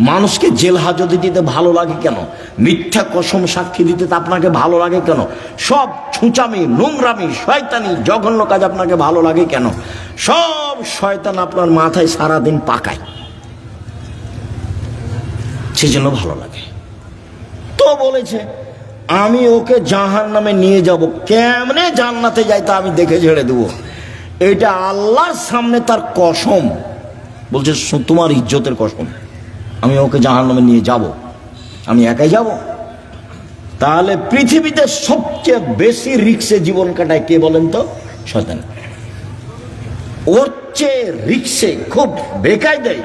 মানুষকে জেল হাজতে দিতে ভালো লাগে কেন? মিথ্যা কসম সাক্ষী দিতে আপনাকে ভালো লাগে কেন? সব ছুঁচামি, নোংরামি, শয়তানি, জঘন্য কাজ আপনাকে ভালো লাগে কেন? সব শয়তান আপনার মাথায় সারাদিন পাকায়, সেজন্য ভালো লাগে। তো বলেছে আমি ওকে জাহান্নামে নিয়ে যাব, কেমনে জান্নাতে যাই তা আমি দেখে ছেড়ে দেবো। এটা আল্লাহর সামনে তার কসম, বলছে তোমার ইজ্জতের কসম, আমি ওকে জাহান্নামে নিয়ে যাব, আমি একাই যাব। তাহলে পৃথিবীতে সবচেয়ে বেশি রিক্সে জীবন কাটায় কে বলেন তো? শয়তান। ওর চেয়ে রিক্সে, খুব বেকায়দায়,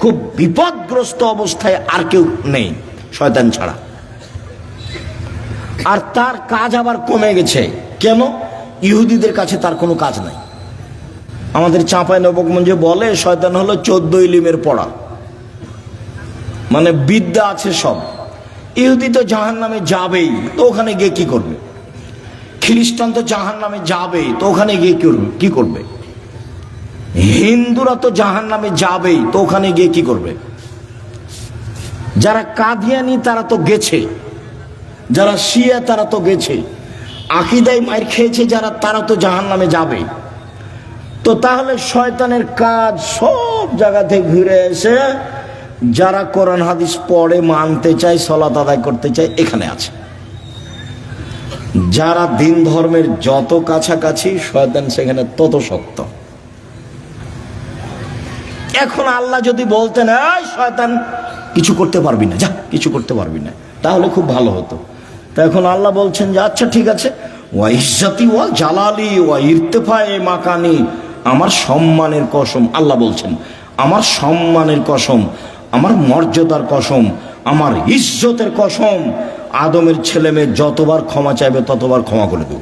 খুব বিপদগ্রস্ত অবস্থায় আর কেউ নেই শয়তান ছাড়া। আর তার কাজ আবার কমে গেছে। কেন? ইহুদিদের কাছে তার কোনো কাজ নাই। আমাদের চাঁপাইনবাবগঞ্জে বলে শয়তান হলো 14 ইলিমের পড়া, মানে বিদ্যা আছে সব। ইহুদি তো জাহান্নামে যাবেই, তো ওখানে গিয়ে কি করবে? খ্রিস্টান তো জাহান্নামে যাবেই, তো ওখানে গিয়ে কি করবে? হিন্দুরা তো জাহান্নামে যাবেই, তো ওখানে গিয়ে কি করবে? যারা কাদিয়ানি তারা তো গেছে, যারা শিয়া তারা তো গেছে, আকীদায় মাইর খেয়েছে যারা, তারা তো জাহান্নামে যাবে। তো তাহলে শয়তানের কাজ সব জায়গা থেকে ঘুরে এসে যারা কোরআন হাদিস পড়ে, মানতে চায়, সালাত আদায় করতে চায়, এখানে আছে। যারা দিন ধর্মের যত কাছাকাছি, শয়তান সেখানে তত শক্ত। এখন আল্লাহ যদি বলতেন এই শয়তান কিছু করতে পারবি না, যা কিছু করতে পারবি না, তাহলে খুব ভালো হতো। তো এখন আল্লাহ বলছেন যে আচ্ছা ঠিক আছে, ওয়া ইজ্জতি ওয়া জালালি ওয়া ইরতিফায়ে মাকানি, আমার সম্মানের কসম। আল্লাহ বলছেন আমার সম্মানের কসম, আমার মর্যাদার কসম, আমার ইজ্জতের কসম, আদমের ছেলে মেয়ে যতবার ক্ষমা চাইবে ততবার ক্ষমা করে দেব।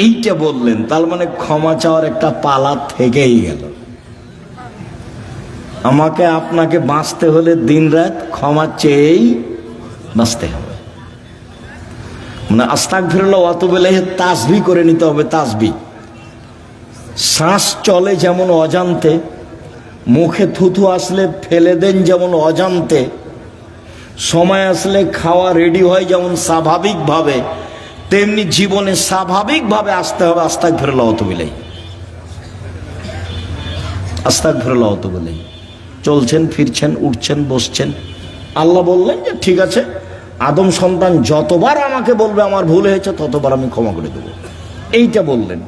এইটা বললেন, তার মানে ক্ষমা চাওয়ার একটা পালা থেকেই গেল। আমাকে আপনাকে বাঁচতে হলে দিন রাত ক্ষমা চেয়েই বাঁচতে হবে। মানে আস্তাগফিরুল্লাহ ওয়া আতুবু ইলাইহি তাসবিহ করে নিতে হবে। তাসবিহ, শ্বাস চলে যেমন অজান্তে, মুখে থুথু আসলে ফেলে দেন যেমন অজান্তে, সময় আসলে খাওয়া রেডি হয় যেমন স্বাভাবিকভাবে, তেমনি জীবনে স্বাভাবিকভাবে আসতে হবে আস্তাগফিরুল্লাহ ওয়া আতুবু ইলাইহি। আস্তাগফিরুল্লাহ ওয়া আতুবু ইলাইহি। চলছেন, ফিরছেন, উঠছেন, বসছেন, আল্লাহ বললেন যে ঠিক আছে, আদম সন্তান যতবার আমাকে বলবে আমার ভুল হয়েছে ততবার আমি ক্ষমা করে দেব, এইটা বললেন।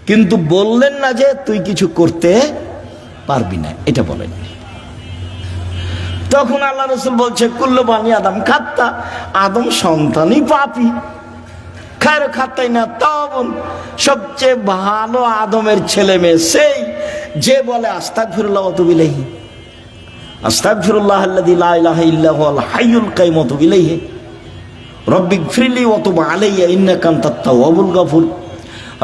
কিন্তু বললেন না যে তুই কিছু করতে পারবি না, এটা বলেন। তখন আল্লাহ রাসূল বলছে কুল্লু বানি আদম খাত্তা, আদম সন্তানই পাপী, খায়রু খাত্তাইনা তাওবুন, সবচেয়ে ভালো আদমের ছেলে মেয়ে সেই যে বলে আস্তাগফিরুল্লাহ ওয়া আতুবু ইলাইহি, আস্তাগফিরুল্লাহ আল্লাযী লা ইলাহা ইল্লা হুয়াল হাইয়ুল কাইয়্যুম ওয়া আতুবু ইলাইহি রব্বিগফিরলি ওয়া তুব আলাইয়া ইন্নাকা আনতাত তাওয়াবুল গফুর।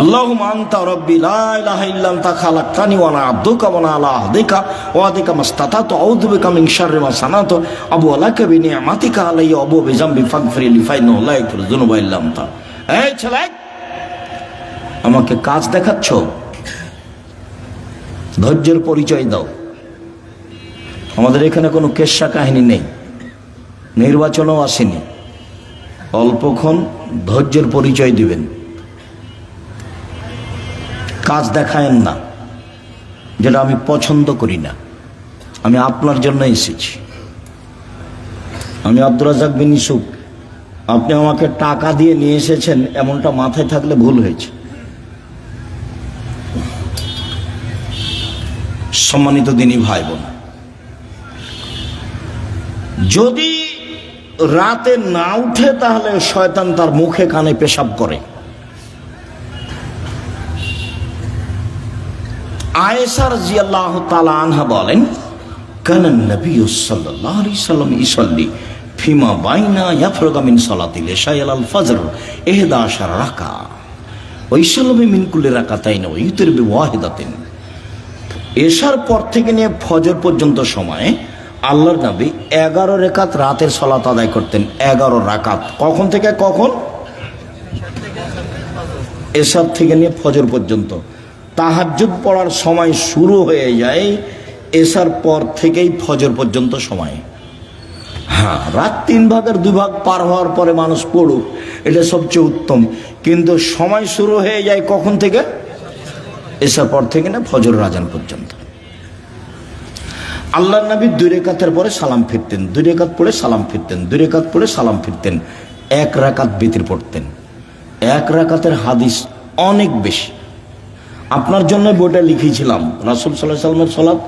আল্লাহুম্মা আনতা রাব্বি লা ইলাহা ইল্লা আনতা খালাকতানি ওয়া আনা আবদুকা ওয়া আনা আলা আহদিকা ওয়া আদিকা মাসতাতাতু আউযু বিকা মিন শাররি মা সানাতু আবু লাকা বিনিআমাতিকা আলাইয়া ওয়া আবু বিযামবি ফাগফিরলি ফাইন্নাহু লা ইয়াগফিরু যুনুবা ইল্লা আনতা। এই ছেলে, আমাকে কাজ দেখাচ্ছ, ধৈর্যের পরিচয় দাও। আমাদের এখানে কোনো কেচ্ছা কাহিনী নেই, নির্বাচনও আসেনি, অল্পক্ষণ ধৈর্যের পরিচয় দিবেন, কাজ দেখায়েন না, যেটা আমি পছন্দ করি না। আমি আপনার জন্য এসেছি। আমি আব্দুর রাজ্জাক বিন ইউসুফ, আপনি আমাকে টাকা দিয়ে নিয়ে এসেছেন এমনটা মাথায় থাকলে ভুল হয়েছে। সম্মানিত দিনী ভাই বোন, যদি রাতে না উঠে তাহলে শয়তান তার মুখে কানে পেশাব করে। আয়েশা রাদিয়াল্লাহু তাআলা আনহা বলেন, কানা নবী সাল্লাল্লাহু আলাইহি সাল্লাম ইসাল্লি ফিমা বাইনা ইয়াফরুগা মিন সালাতিল ইশা ইলাল ফজর 11 রাকা ওয়া ইসাল্লামু মিন কুল্লি রাকাতাইন ওয়া ইউতির বিওয়াহিদাতিন। এশার পর থেকে নিয়ে ফজর পর্যন্ত সময়ে আল্লাহর নবী 11 রাকাত রাতের সালাত আদায় করতেন। 11 রাকাত। কখন থেকে কখন? এশার থেকে নিয়ে ফজর পর্যন্ত। তাহাজ্জুদ পড়ার সময় শুরু হয়ে যায় এশার পর থেকেই ফজর পর্যন্ত সময়। হ্যাঁ, রাত 3 ভাগের 2 ভাগ পার হওয়ার পরে মানুষ পড়ুক, এটা সবচেয়ে উত্তম। কিন্তু সময় শুরু হয়ে যায় কখন থেকে? এশার পর থেকে না ফজর আযান পর্যন্ত। আল্লাহর নবী 2 রাকাতের পরে সালাম ফিরতেন, 2 রাকাত পড়ে সালাম ফিরতেন, 2 রাকাত পড়ে সালাম ফিরতেন। 1 রাকাত বিতির পড়তেন। 1 রাকাতের হাদিস অনেক বেশি। আপনার জন্য বইটা লিখেছিলাম, রাসূল সাল্লাল্লাহু আলাইহি ওয়াসাল্লামের সালাত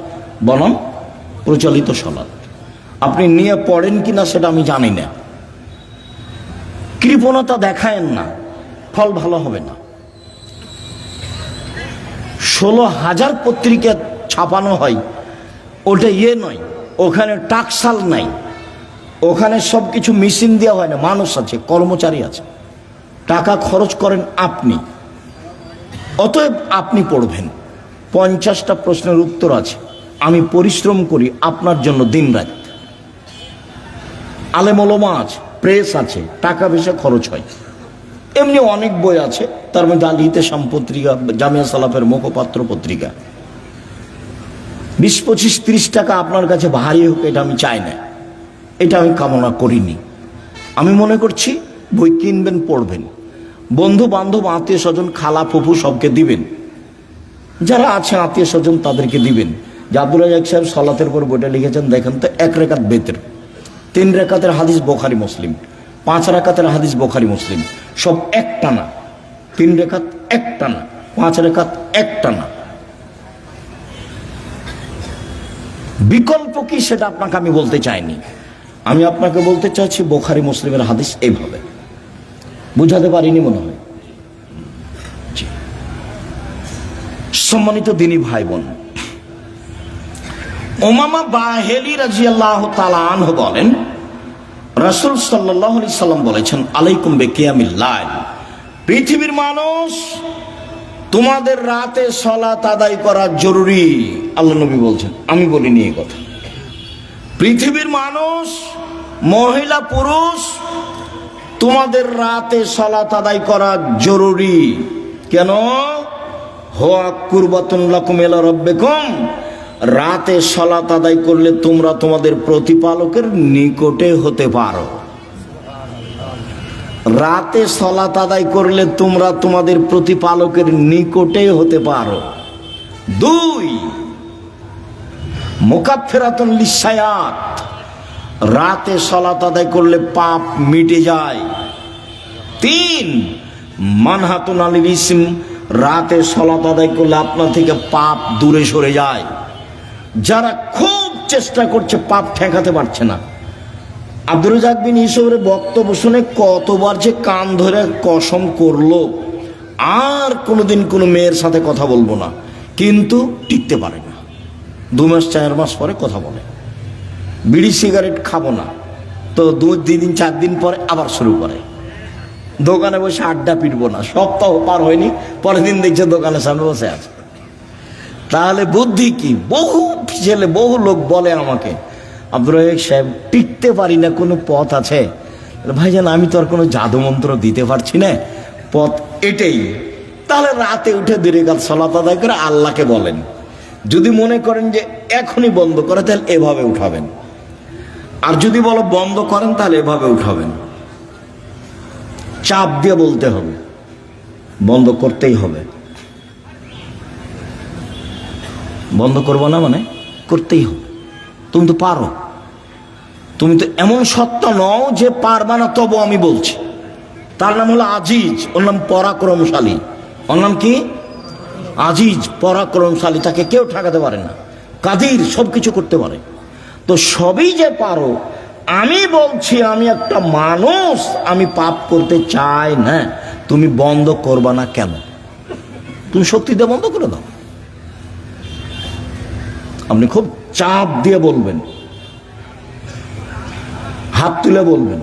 বনাম প্রচলিত সালাত। আপনি নিয়ে পড়েন কিনা সেটা আমি জানি না। কৃপণতা দেখায়েন না, ফল ভালো হবে না। 16,000 পত্রিকা ছাপানো হয়, ওটা নয়, ওখানে টাকসাল নাই, ওখানে সব কিছু মেশিন দেওয়া হয় না। মানুষ আছে, কর্মচারী আছে, টাকা খরচ করেন আপনি। অতএব আপনি পড়বেন। 50টা প্রশ্নের উত্তর আছে। আমি পরিশ্রম করি আপনার জন্য দিন রাত। আলেম ওলামা আছে, প্রেস আছে, টাকা পয়সা খরচ হয়। এমনি অনেক বই আছে, তার মধ্যে আল ইতিসাম পত্রিকা, জামিয়া সালাফের মুখপাত্র পত্রিকা। 20, 25, 30 টাকা আপনার কাছে ভারী হোক, এটা আমি চাই না, এটা আমি কামনা করিনি। আমি মনে করছি বই কিনবেন, পড়বেন, বন্ধু বান্ধব, আত্মীয় স্বজন, খালা ফুফু সবকে দিবেন, যারা আছে আত্মীয় স্বজন তাদেরকে দিবেন। যে আব্দুর রাজ্জাক সাহেব সালাতের পর বইটা লিখেছেন, দেখেন তো, 1 রাকাত বেতের, 3 রাকাতের হাদিস বুখারী মুসলিম, 5 রাকাতের হাদিস বুখারী মুসলিম, সব একটানা। 3 রাকাত একটানা, 5 রাকাত একটানা। বিকল্প কি সেটা আপনাকে আমি বলতে চাইনি। আমি আপনাকে বলতে চাইছি বুখারী মুসলিমের হাদিস এইভাবে। বুঝাতে পারিনি মনে হয়। সম্মানিত দিনী ভাই বোন, উমামা বাহেলী রাদিয়াল্লাহু তাআলা আনহু বলেন, রাসূল সাল্লাল্লাহু আলাইহি সাল্লাম বলেছেন, আলাইকুম বিকিয়ামিল লাইল, পৃথিবীর মানুষ তোমাদের রাতে সালাত আদায় করা জরুরি। আল্লাহ নবী বলছেন, আমি বলিনি এই কথা। পৃথিবীর মানুষ, মহিলা পুরুষ, তোমাদের রাতে সালাত আদায় করা জরুরি। কেন? হুয়া কুরবাতুন লাকুম ইলা রাব্বিকুম, রাতে সালাত আদায় করলে তোমরা তোমাদের প্রতিপালকের নিকটে হতে পারো। রাতে সালাত আদায় করলে তোমরা তোমাদের প্রতিপালকের নিকটে হতে পারো। 2, মুকাফফিরাতুন লিসায়াত, রাতে সালাত আদায় করলে পাপ মিটে যায়। 3, মানহাতুন আনিল ইসম, রাতে সালাত আদায় করলে আপনার থেকে পাপ দূরে সরে যায়। যারা খুব চেষ্টা করছে পাপ ঠেকাতে পারছে না, আব্দুর রাজ্জাক বিন ইউসুফের বক্তব্য শুনে কতবার যে কান ধরে কসম করলো আর কোনোদিন কোনো মেয়ের সাথে কথা বলবো না, কিন্তু টিকতে পারে না। 2 মাস 4 মাস পরে কথা বলে। বিড়ি সিগারেট খাবো না, তো 2 দিন 4 দিন পরে আবার শুরু করে। দোকানে বসে আড্ডা পিটবো না, সপ্তাহ পার হয়নি, পরের দিন দেখছে দোকানের সামনে বসে আছে। তাহলে বুদ্ধি কি? বহু ছেলে, বহু লোক বলে আমাকে, আব্দুর রাজ্জাক সাহেব টিকতে পারি না, কোনো পথ আছে? ভাইজান, আমি তো আর কোনো জাদুমন্ত্র দিতে পারছি না, পথ এটাই। তাহলে রাতে উঠে 2 রাকাত সালাত আদায় করে আল্লাহকে বলেন। যদি মনে করেন যে এখনই বন্ধ করে, তাহলে এভাবে উঠাবেন। আর যদি বলো বন্ধ করেন, তাহলে এভাবে উঠাবেন। চাপ দিয়ে বলতে হবে, বন্ধ করতেই হবে। বন্ধ করবো না মানে করতেই হবে। তুমি তো পারো, তুমি তো এমন সত্তা নও যে পারবা না, তবু আমি বলছি। তার নাম হলো আজিজ, ওর নাম পরাক্রমশালী। ওর নাম কি? আজিজ, পরাক্রমশালী। তাকে কেউ ঠেকাতে পারে না। কাদির, সবকিছু করতে পারে। তো সবই যে পারো, আমি বলছি আমি একটা মানুষ, আমি পাপ করতে চাই না। তুমি বন্ধ করবা না কেন? তুমি শক্তি দিয়ে বন্ধ করে দাও। আপনি খুব চাপ দিয়ে বলবেন, হাত তুলে বলবেন,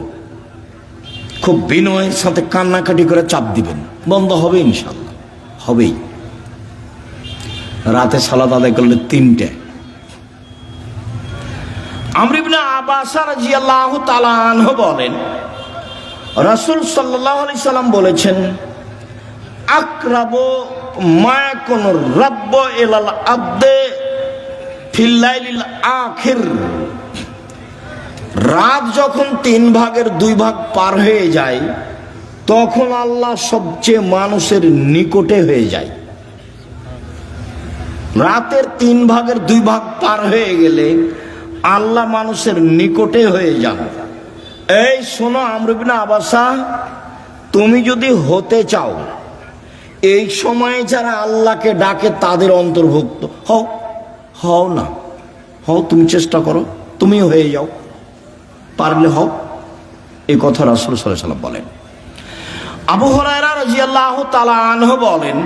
খুব বিনয়ের সাথে কান্নাকাটি করে চাপ দিবেন, বন্ধ হবে ইনশাল্লাহ, হবেই। রাতে সালাত আদায় করলে 3টে। আমর ইবনে আব্বাস রাদিয়াল্লাহু তাআলা আনহু বলেন, রাসূল সাল্লাল্লাহু আলাইহি সাল্লাম বলেছেন, আকরাবু মা ইয়াকুনু রাব্বু ইলাল আবদে ফিল লাইলিল আখির। রাত যখন 3 ভাগের 2 ভাগ পার হয়ে যায়, তখন আল্লাহ সবচেয়ে মানুষের নিকটে হয়ে যায়। রাতের 3 ভাগের 2 ভাগ পার হয়ে গেলে আল্লাহ মানুষের নিকটে হয়ে যান। এই শোনো আমর ইবনে আবাসা, তুমি যদি হতে চাও, এই সময়ে যারা আল্লাহকে ডাকে তাদের অন্তর্ভুক্ত হও। হও না, হও, তুমি চেষ্টা করো, তুমিও হয়ে যাও, পারলে হও। এই কথা রাসূল সাল্লাল্লাহু আলাইহি ওয়াসাল্লাম বলেন। আবু হুরায়রা রাদিয়াল্লাহু তাআলা আনহু বলেন,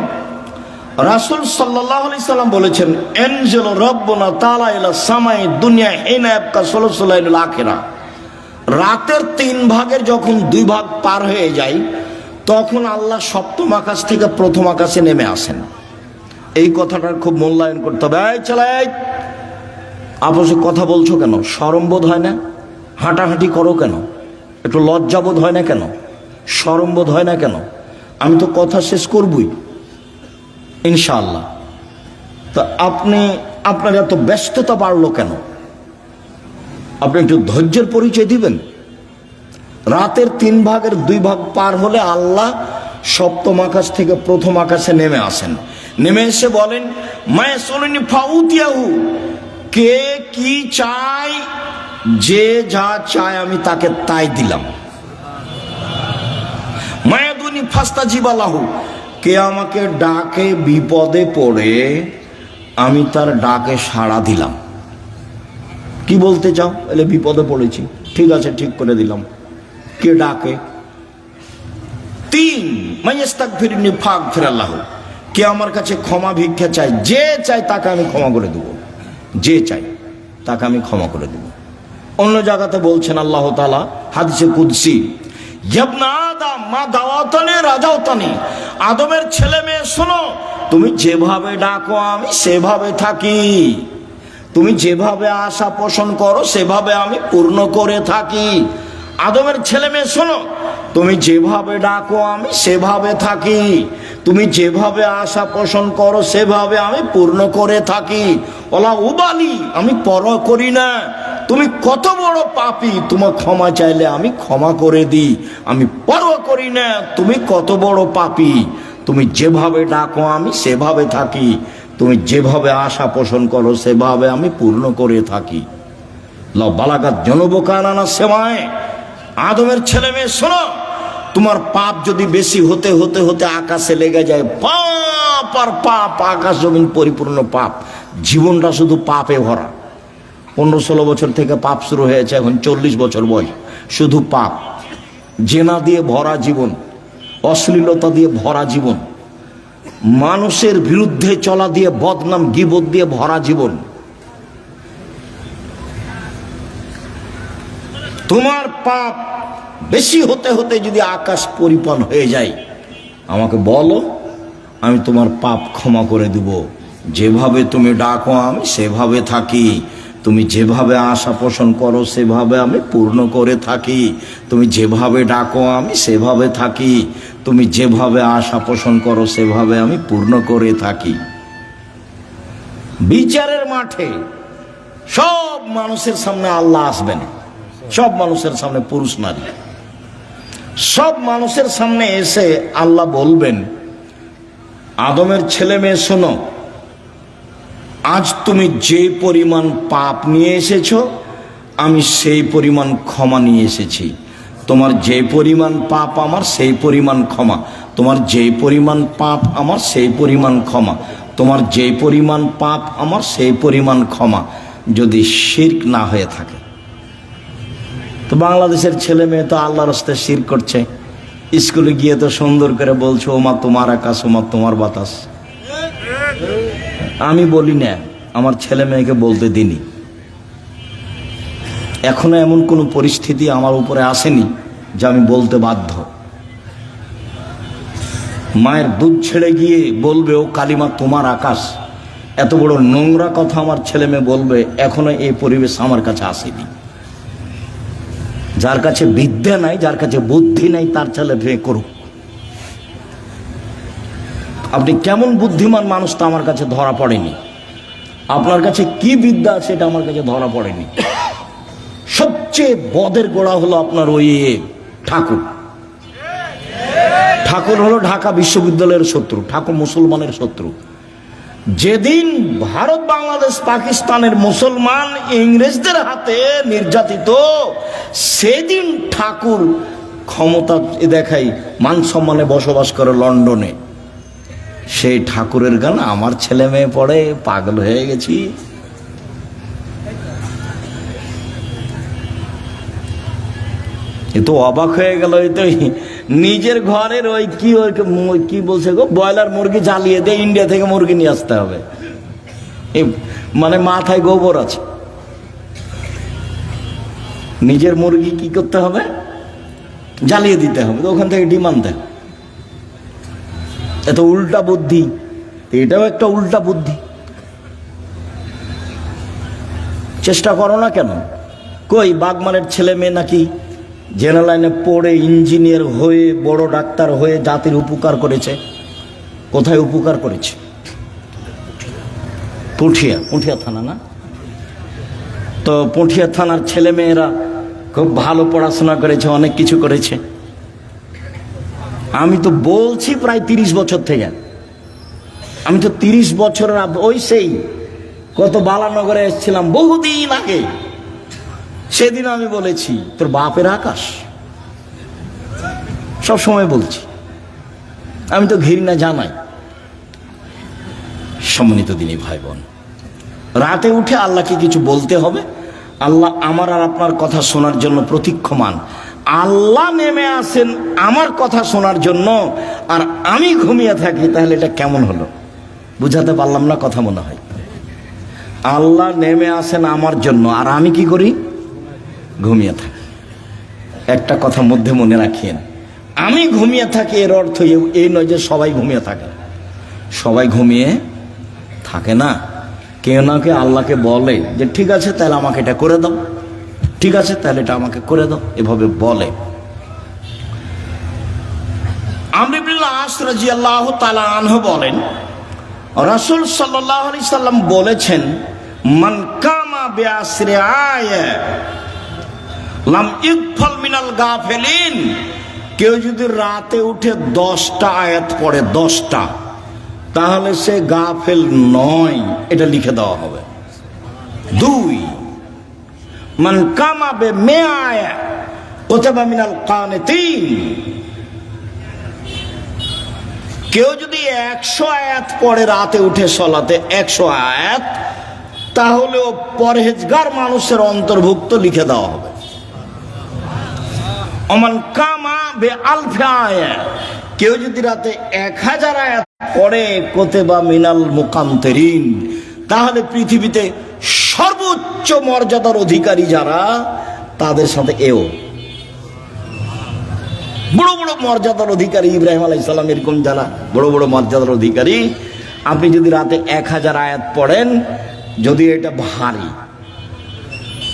রাসূল সাল্লাল্লাহু আলাইহি সাল্লাম বলেছেন, এনজিলু রাব্বুনা তাআলা ইলা সামাই দুনিয়া হিনা ইয়াবকা সুলুসুল লাইলিল আখিরা। রাতের 3 ভাগের যখন 2 ভাগ পার হয়ে যায়, তখন আল্লাহ সপ্তম আকাশ থেকে প্রথম আকাশে নেমে আসেন। এই কথাটার খুব মূল্যায়ন করতে হবে। এই চালাই, আপসে কথা বলছো কেন? শরম বোধ হয় না? হাঁটাহাঁটি করো কেন? একটু লজ্জা বোধ হয় না কেন? শরম বোধ হয় না কেন? আমি তো কথা শেষ করবই ইনশাআল্লাহ। তা আপনার এত ব্যস্ততা বাড়লো কেন? আপনি একটু ধৈর্যের পরিচয় দিবেন। রাতের 3 ভাগের 2 ভাগ পার হলে আল্লাহ সপ্তম আকাশ থেকে প্রথম আকাশে নেমে আসেন। নেমে এসে বলেন, মায়াসুলনি ফাউতিয়াহু, কে কি চায়, যে যা চায় আমি তাকে তাই দিলাম। মায়াদুনি ফাস্তাজিবালাহু, কে আমাকে ডাকে বিপদে পড়ে, আমি তার ডাকে সাড়া দিলাম। কি বলতে চাও? এলে বিপদে পড়েছি, ঠিক আছে, ঠিক করে দিলাম। কে ডাকে? 3 মাইয়াস্তাগফিরনি ফাগফিরাল্লাহু, কে আমার কাছে ক্ষমা ভিক্ষা চায়, যে চাই তাকে আমি ক্ষমা করে দেব, যে চাই তাকে আমি ক্ষমা করে দেব। অন্য জায়গাতে বলছেন আল্লাহ তাআলা হাদিসে কুদসি, ইবনা আদম মা দাওয়াতানি রাজাওতানি, আদমের ছেলে মেয়ে শোনো, তুমি যেভাবে ডাকো আমি সেভাবে থাকি, তুমি যেভাবে আশা পোষণ করো সেভাবে আমি পূর্ণ করে থাকি। আদমের ছেলে মেয়ে শোনো, তুমি যেভাবে ডাকো আমি সেভাবে থাকি, তুমি যেভাবে আশা পোষণ করো সেভাবে আমি পূর্ণ করে থাকি। ওলা উবালি, আমি পরোয়া করি না তুমি কত বড় পাপী, তোমার ক্ষমা চাইলে আমি ক্ষমা করে দিই। আমি পরোয়া করি না তুমি কত বড় পাপী, তুমি যেভাবে ডাকো আমি সেভাবে থাকি, তুমি যেভাবে আশা পোষণ করো সেভাবে আমি পূর্ণ করে থাকি। লাউ বালাগাত জনবকানা সেমায়, আদমের ছেলে মেয়ে শোনো, তোমার পাপ যদি বেশি হতে হতে হতে আকাশে লেগে যায়, পাপ আর পাপ, আকাশ জমিন পরিপূর্ণ পাপ, জীবনটা শুধু পাপে ভরা। 15-16 বছর থেকে পাপ শুরু হয়েছে, এখন 40 বছর বয়স, শুধু পাপ। জেনা দিয়ে ভরা জীবন, অশ্লীলতা দিয়ে ভরা জীবন, মানুষের বিরুদ্ধে চলা দিয়ে, বদনাম গীবত দিয়ে ভরা জীবন। তোমার পাপ বেশি হতে হতে যদি আকাশ পরিপূর্ণ হয়ে যায়, আমাকে বলো, আমি তোমার পাপ ক্ষমা করে দেব। যেভাবে তুমি ডাকো আমি সেভাবে থাকি, তুমি যেভাবে আশা পোষণ করো সেভাবে আমি পূর্ণ করে থাকি, তুমি যেভাবে ডাকো আমি সেভাবে থাকি, তুমি যেভাবে আশা পোষণ করো সেভাবে আমি পূর্ণ করে থাকি। বিচারের মাঠে সব মানুষের সামনে আল্লাহ আসবেন, সব মানুষের সামনে, পুরুষ নারী সব মানুষের সামনে এসে আল্লাহ বলবেন, আদমের ছেলে মেয়ে শোনো, আজ তুমি যে পরিমাণ পাপ নিয়ে এসেছো আমি সেই পরিমাণ ক্ষমা নিয়ে এসেছি। তোমার যে পরিমাণ পাপ আমার সেই পরিমাণ ক্ষমা, তোমার যে পরিমাণ পাপ আমার সেই পরিমাণ ক্ষমা, তোমার যে পরিমাণ পাপ আমার সেই পরিমাণ ক্ষমা, যদি শিরক না হয়ে থাকে। তো বাংলাদেশের ছেলে মেয়ে তো আল্লাহর রাস্তায় শিরক করছে, স্কুলে গিয়ে তো সুন্দর করে বলছো ওমা তোমার আকাশ, ওমা তোমার বাতাস। আমি বলি না, আমার ছেলে মেয়েকে বলতে দিনি। এখনো এমন কোনো পরিস্থিতি আমার উপরে আসেনি যে আমি বলতে বাধ্য। মায়ের দুধ ছেড়ে গিয়ে বলবে ও কালিমা তোমার আকাশ, এত বড় নোংরা কথা আমার ছেলে মেয়ে বলবে, এখনো এই পরিবেশ আমার কাছে আসেনি। যার কাছে বিদ্যা নাই, যার কাছে বুদ্ধি নাই, তার ছেলে মেয়ে করুক। আপনি কেমন বুদ্ধিমান মানুষ তা আমার কাছে ধরা পড়েনি। আপনার কাছে কি বিদ্যা আছে এটা আমার কাছে ধরা পড়েনি। সবচেয়ে বদের গোড়া হলো আপনার ওই ঠাকুর। ঠাকুর হলো ঢাকা বিশ্ববিদ্যালয়ের শত্রু, ঠাকুর মুসলমানের শত্রু। যেদিন ভারত, বাংলাদেশ, পাকিস্তানের মুসলমান ইংরেজদের হাতে নির্যাতিত, সেদিন ঠাকুর ক্ষমতা দেখাই মান সম্মানে বসবাস করে লন্ডনে। সেই ঠাকুরের গান আমার ছেলে মেয়ে পড়ে, পাগল হয়ে গেছি। এ তো অবাক হয়ে গেল। এই তো নিজের ঘরের ওই কি বলছে গো, ব্রয়লার মুরগি জ্বালিয়ে দিয়ে ইন্ডিয়া থেকে মুরগি নিয়ে আসতে হবে। মানে মাথায় গোবর আছে। নিজের মুরগি কি করতে হবে, জ্বালিয়ে দিতে হবে, তো ওখান থেকে ডিম আনতে হবে। এত উল্টা বুদ্ধি, এটাও একটা উল্টা বুদ্ধি। চেষ্টা করো না কেন? কই বাগমানের ছেলে মেয়ে নাকি জেনারেল লাইনে পড়ে ইঞ্জিনিয়ার হয়ে বড় ডাক্তার হয়ে জাতির উপকার করেছে। কোথায় উপকার করেছে? পুঠিয়া থানা না? তো পুঠিয়া থানার ছেলে মেয়েরা খুব ভালো পড়াশোনা করেছে, অনেক কিছু করেছে। আমি তো বলছি প্রায় 30 বছর থেকে, আমি তো 30 বছরের ওই সেই কত বালানগরে এসেছিলাম বহুদিন আগে, সেদিন আমি বলেছি তোর বাপের আকাশ। সব সময় বলছি, আমি তো ঘৃণা জানাই। সম্মানিত দিনী ভাই বোন, রাতে উঠে আল্লাহকে কিছু বলতে হবে। আল্লাহ আমার আর আপনার কথা শোনার জন্য প্রতীক্ষমান। আল্লাহ নেমে আসেন আমার কথা শোনার জন্য, আর আমি ঘুমিয়ে থাকি, তাহলে এটা কেমন হলো? বুঝাতে পারলাম না কথা মনে হয়। আল্লাহ নেমে আসেন আমার জন্য, আর আমি কি করি? ঘুমিয়ে থাকি। একটা কথা মধ্যে মনে রাখিয়েন, আমি ঘুমিয়ে থাকি এর অর্থ এই নয় যে সবাই ঘুমিয়ে থাকে। সবাই ঘুমিয়ে থাকে না। কেউ না কেউ আল্লাহকে বলে যে ঠিক আছে তাহলে আমাকে এটা করে দাও, ঠিক আছে তাহলে এটা আমাকে করে দাও, এভাবে বলে। আমর ইবনে আস রাদিয়াল্লাহু তাআলা আনহু বলেন, রাসূল সাল্লাল্লাহু আলাইহি সাল্লাম বলেছেন, মান কামা বিআসরি আয়া লাম ইগফাল মিনাল গাফিলিন। কেউ যদি রাতে উঠে 10টা আয়াত পড়ে, 10টা, তাহলে সে গাফেল নয়, এটা লিখে দেওয়া হবে। 2, মান কামা বে মিআয়া কুতিবা মিনাল কানিতিন। কেউ যদি 100 আয়াত পড়ে রাতে উঠে সলাতে, 100 আয়াত, তাহলেও পরহেজগার মানুষের অন্তর্ভুক্ত লিখে দেওয়া হবে। ওমান কামা বে আলফি আয়া, কেউ যদি রাতে 1000 আয়াত পড়ে কুতিবা মিনাল মুকান্তিরিন, তাহলে পৃথিবীতে সর্বোচ্চ মর্যাদার অধিকারী যারা, তাদের সাথে এও বড় বড় মর্যাদার অধিকারী। ইব্রাহিম আলাইহিস সালাম এরকম যারা বড় বড় মর্যাদার অধিকারী, আপনি যদি রাতে 1000 আয়াত পড়েন, যদি এটা ভারী,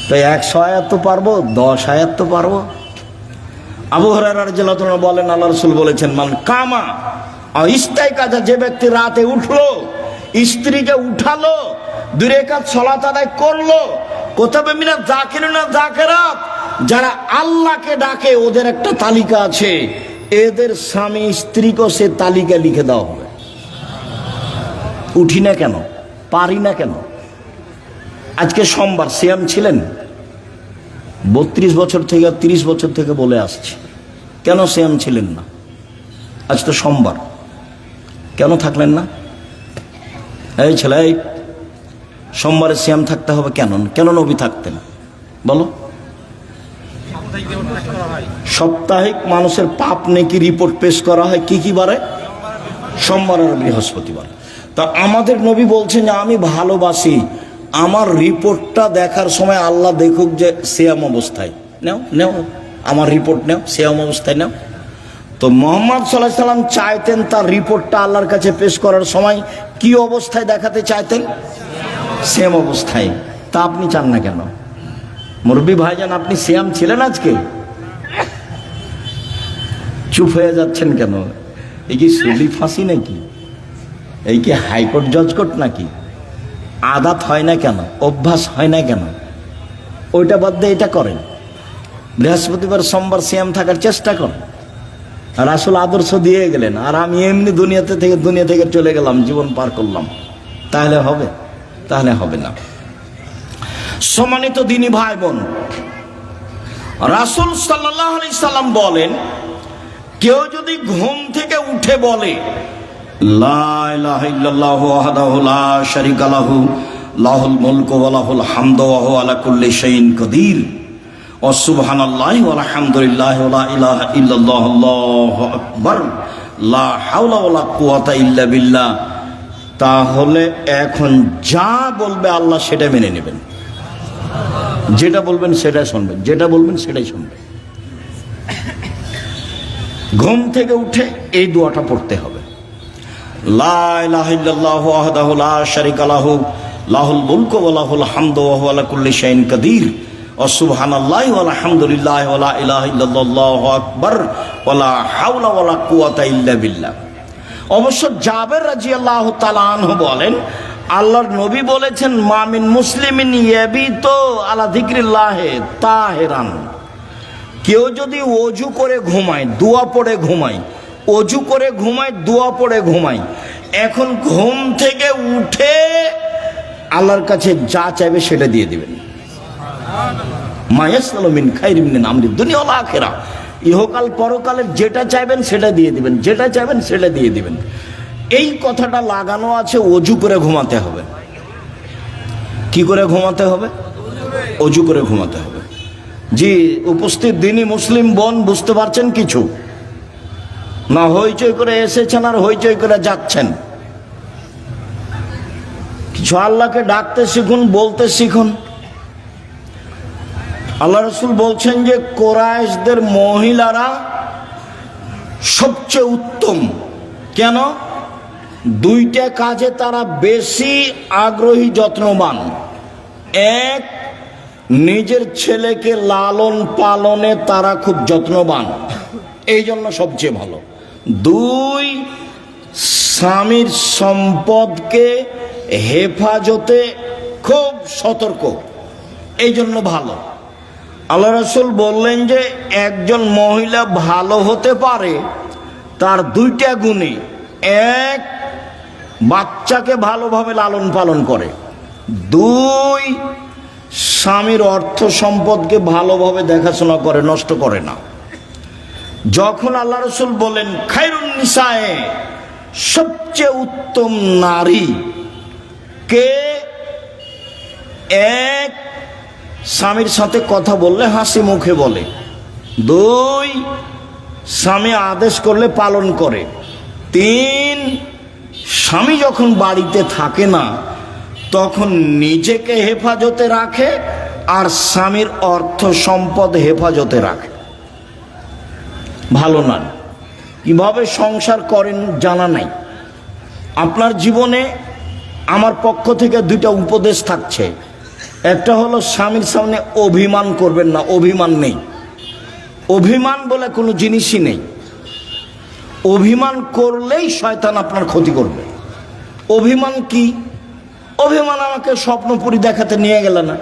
তো 100 আয়াত তো পারবো, 10 আয়াত তো পারবো। আবু হুরায়রা রাদিয়াল্লাহু তাআলা বলেন, আল্লাহ রাসূল বলেছেন, মান কামা ইস্তাইকাজা, যে ব্যক্তি রাতে উঠলো, স্ত্রীকে উঠালো, 2 রাকাত সালাত আদায় করলো, কুতিবা মিনাল যাকিরিনা যাকিরাত, যারা আল্লাহকে ডাকে ওদের একটা তালিকা আছে, এদের স্বামী স্ত্রীকে সে তালিকা লিখে দেওয়া হবে। উঠি না কেন, পারি না কেন? আজকে সোমবার, সিয়াম ছিলেন 32 বছর থেকে 30 বছর থেকে বলে আসছে, কেন সিয়াম ছিলেন না? আজ তো সোমবার, কেন থাকলেন না? এই ছেলে, এই সোমবারে সিয়াম থাকতে হবে কেন? কেন নবী থাকতেন বলো? সাপ্তাহিক মানুষের পাপ নেকি রিপোর্ট পেশ করা হয় কি কি বারে? সোমবার আর বৃহস্পতিবার। তা আমাদের নবী বলছেন যে আমি ভালোবাসি আমার রিপোর্টটা দেখার সময় আল্লাহ দেখুক যে সিয়াম অবস্থায়। নেও নেও আমার রিপোর্ট নেও, সিয়াম অবস্থায় নেও। তো মুহাম্মদ সাল্লাল্লাহু আলাইহি সাল্লাম চাইতেন তার রিপোর্টটা আল্লাহর কাছে পেশ করার সময় কি অবস্থায় দেখাতে চাইতেন? সিয়াম অবস্থায়। তা আপনি চান না কেন? মুরব্বী ভাইজান, আপনি সিয়াম ছিলেন আজকে? চুপ হয়ে যাচ্ছেন কেন? এই কি সুলি ফাঁসি নাকি? এই কি হাইকোর্ট জজকোর্ট নাকি? আদাত হয় না কেন? অভ্যাস হয় না কেন? ওইটা বাদ দিয়ে এটা করেন। বৃহস্পতিবার সোমবার সিয়াম থাকার চেষ্টা করেন। আর আসলে আদর্শ দিয়ে গেলেন, আর আমি এমনি দুনিয়া থেকে চলে গেলাম, জীবন পার করলাম, তাহলে হবে? তাহলে হবে না। সম্মানিত দিনী ভাই বোন, রাসূল সাল্লাল্লাহু আলাইহি সাল্লাম বলেন, কেউ যদি ঘুম থেকে উঠে বলে লা ইলাহা ইল্লাল্লাহু ওয়াহদাহু লা শারীকা লাহু লাহুল মুলকু ওয়া লাহুল হামদু ওয়া হুয়া আলা কুল্লি শাইইন কাদির ওয়া সুবহানাল্লাহি ওয়া আলহামদুলিল্লাহি ওয়া লা ইলাহা ইল্লাল্লাহু আল্লাহু আকবার লা হাওলা ওয়া লা কুওয়াতা ইল্লা বিল্লাহ, তাহলে এখন যা বলবে আল্লাহ সেটা মেনে নেবেন। যেটা বলবেন সেটাই শুনবেন, যেটা বলবেন সেটাই শুনবেন। ঘুম থেকে উঠে এই দোয়াটা পড়তে হবে, লা ইলাহা ইল্লাল্লাহু ওয়াহদাহু লা শারীকা লাহু লাহুল মুলকু ওয়া লাহুল হামদু ওয়া হুয়া আলা কুল্লি শাইইন কাদির ওয়া সুবহানাল্লাহি ওয়া আলহামদুলিল্লাহি ওয়া লা ইলাহা ইল্লাল্লাহু আকবার ওয়া লা হাওলা ওয়া লা কুওয়াতা ইল্লা বিল্লাহ। অবশ্য জাবের রাদিয়াল্লাহু তাআলা আনহু বলেন, আল্লাহর নবী বলেছেন, মা মিন মুসলিমিন ইয়াবিতু আলা যিকরিল্লাহি তাহিরান, কেউ যদি ওযু করে ঘুমায়, দোয়া পড়ে ঘুমায়, ওযু করে ঘুমায়, দোয়া পড়ে ঘুমায়, এখন ঘুম থেকে উঠে আল্লাহর কাছে যা চাইবে সেটা দিয়ে দিবেন। মায়াসআলু মিন খাইরিন মিন আমরি দুনিয়া ওয়াল আখিরা, ইহকাল পরকালের যেটা চাইবেন সেটা দিয়ে দিবেন, যেটা চাইবেন সেটা দিয়ে দিবেন। এই কথাটা লাগানো আছে ওযু করে ঘুমাতে হবে। কি করে ঘুমাতে হবে? ওযু করে ঘুমাতে হবে। জি উপস্থিত দিনী মুসলিম বোন, বুঝতে পারছেন কিছু? না হইচই করে এসেছেন আর হইচই করে যাচ্ছেন? কিছু আল্লাহকে ডাকতে শিখুন, বলতে শিখুন। আল্লাহ রাসূল বলছেন যে কুরাইশদের মহিলারা সবচেয়ে উত্তম। কেন? দুইটা কাজে তারা বেশি আগ্রহী, যত্নবান। এক, নিজের ছেলেকে লালন পালনে তারা খুব যত্নবান, এই জন্য সবচেয়ে ভালো। দুই, স্বামীর সম্পদকে হেফাজতে খুব সতর্ক, এই জন্য ভালো। আল্লাহ রাসূল বললেন যে একজন মহিলা ভালো হতে পারে তার দুইটা গুণে। এক, বাচ্চাকে ভালোভাবে লালন পালন করে। দুই, স্বামীর অর্থ সম্পদকে ভালোভাবে দেখাশোনা করে, নষ্ট করে না। যখন আল্লাহ রাসূল বলেন খায়রুন নিসায়ে, সবচেয়ে উত্তম নারী কে? এক, স্বামীর সাথে কথা বললে হাসি মুখে বলে। দুই, স্বামী আদেশ করলে পালন করে। তিন, স্বামী যখন বাড়িতে থাকে না তখন নিজেকে হেফাজতে রাখে আর স্বামীর অর্থ সম্পদ হেফাজতে রাখে। ভালো না। কিভাবে সংসার করেন জানা নাই। আপনার জীবনে আমার পক্ষ থেকে দুইটা উপদেশ থাকছে। একটা হলো স্বামীর সামনে অভিমান করবেন না। অভিমান নেই, অভিমান বলে কোনো জিনিসই নেই। অভিমান করলেই শয়তান আপনার ক্ষতি করবে। অভিমান কি? অভিমান আমাকে স্বপ্নপুরী দেখাতে নিয়ে গেল না,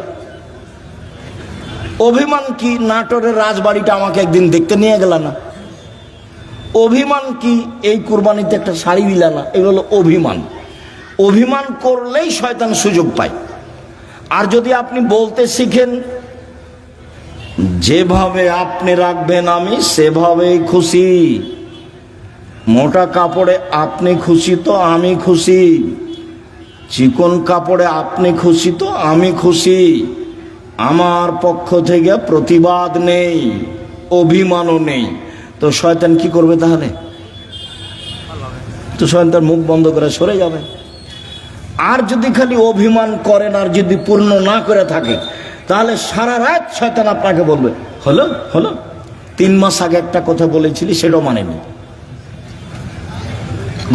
অভিমান কি নাটোরের রাজবাড়িটা আমাকে একদিন দেখতে নিয়ে গেল না? অভিমান কি এই কুরবানিতে একটা শাড়ি দিলা না? এগুলো অভিমান। অভিমান করলেই শয়তান সুযোগ পায়। আর যদি আপনি বলতে শিখেন যেভাবে আপনি রাখবেন আমি সেভাবেই খুশি, মোটা কাপড়ে আপনি খুশি তো আমি খুশি, চিকন কাপড়ে আপনি খুশি তো আমি খুশি, আমার পক্ষ থেকে প্রতিবাদ নেই, অভিমানও নেই, তো শয়তান কি করবে তাহলে? তো শয়তান মুখ বন্ধ করে সরে যাবে। আর যদি খালি অভিমান করেন আর যদি পূর্ণ না করে থাকে, তাহলে সারা রাত শয়তান আপনাকে বলবে হলো হলো, 3 মাস আগে একটা কথা বলেছিলি সেটাও মানেনি,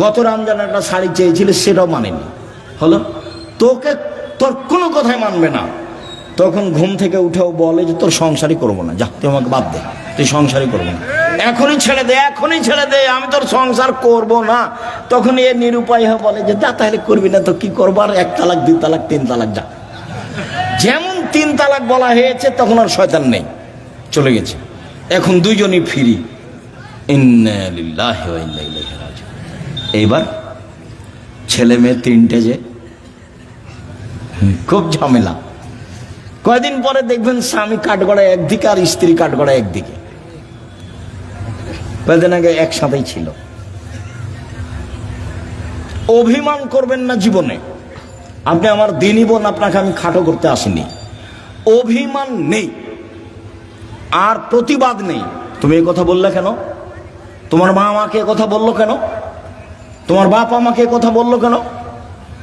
গত রমজানে একটা শাড়ি চেয়েছিলি সেটাও মানেনি, হলো। তোকে তোর কোনো কথাই মানবে না। তখন ঘুম থেকে উঠেও বলে যে তোর সংসারই করবো না, যা তুই আমাকে বাদ দে, তুই সংসারই করবো না, এখনই ছেড়ে দে, এখনই ছেড়ে দে, আমি তোর সংসার করব না। তখন এ নিরুপায় হয়ে বলে যে যা তাহলে করবি না তো কি করবো, আর 1 তালাক 2 তালাক 3 তালাক যা। যেমন 3 তালাক বলা হয়েছে তখন আর শয়তান নেই, চলে গেছে। এখন দুইজনই ফ্রি। ইন্না লিল্লাহি ওয়া ইন্না ইলাইহি রাজিউন। এইবার ছেলে মেয়ে 3টে, যে খুব ঝামেলা। কয়দিন পরে দেখবেন স্বামী কাঠগড়ায় একদিকে আর স্ত্রী কাঠগড়ায় একদিকে। কয়দিন আগে একসাথেই ছিল। অভিমান করবেন না জীবনে। আপনি আমার দিনই বোন, আপনাকে আমি খাটো করতে আসিনি। অভিমান নেই আর প্রতিবাদ নেই। তুমি এই কথা বললে কেন? তোমার মা আমাকে কথা বললো কেন? তোমার বাপ আমাকে কথা বললো কেন?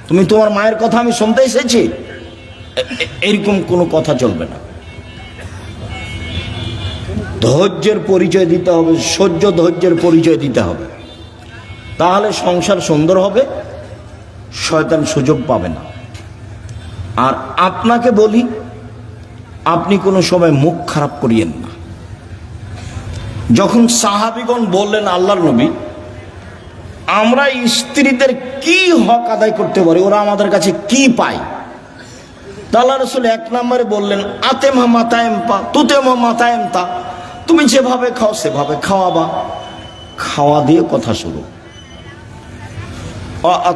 তুমি তোমার মায়ের কথা আমি শুনতে এসেছি? এরকম কোনো কথা চলবে না। ধৈর্যের পরিচয় দিতে হবে, সহ্য ধৈর্যের পরিচয় দিতে হবে, তাহলে সংসার সুন্দর হবে, শয়তান সুযোগ পাবে না। আর আপনাকে বলি, আপনি কোনো সময় মুখ খারাপ করিয়েন না। যখন সাহাবীগণ বললেন আল্লাহর নবী আমরা স্ত্রীদের কি হক আদায় করতে পারি, ওরা আমাদের কাছে কি পায়, আল্লাহ রাসূল 1 নম্বরে বললেন আতেমা মাতায়েমপা তুতেমা মাতায়েমতা, তুমি যেভাবে খাও সেভাবে খাওয়াবা, খাওয়া দিয়ে কথা শুরু।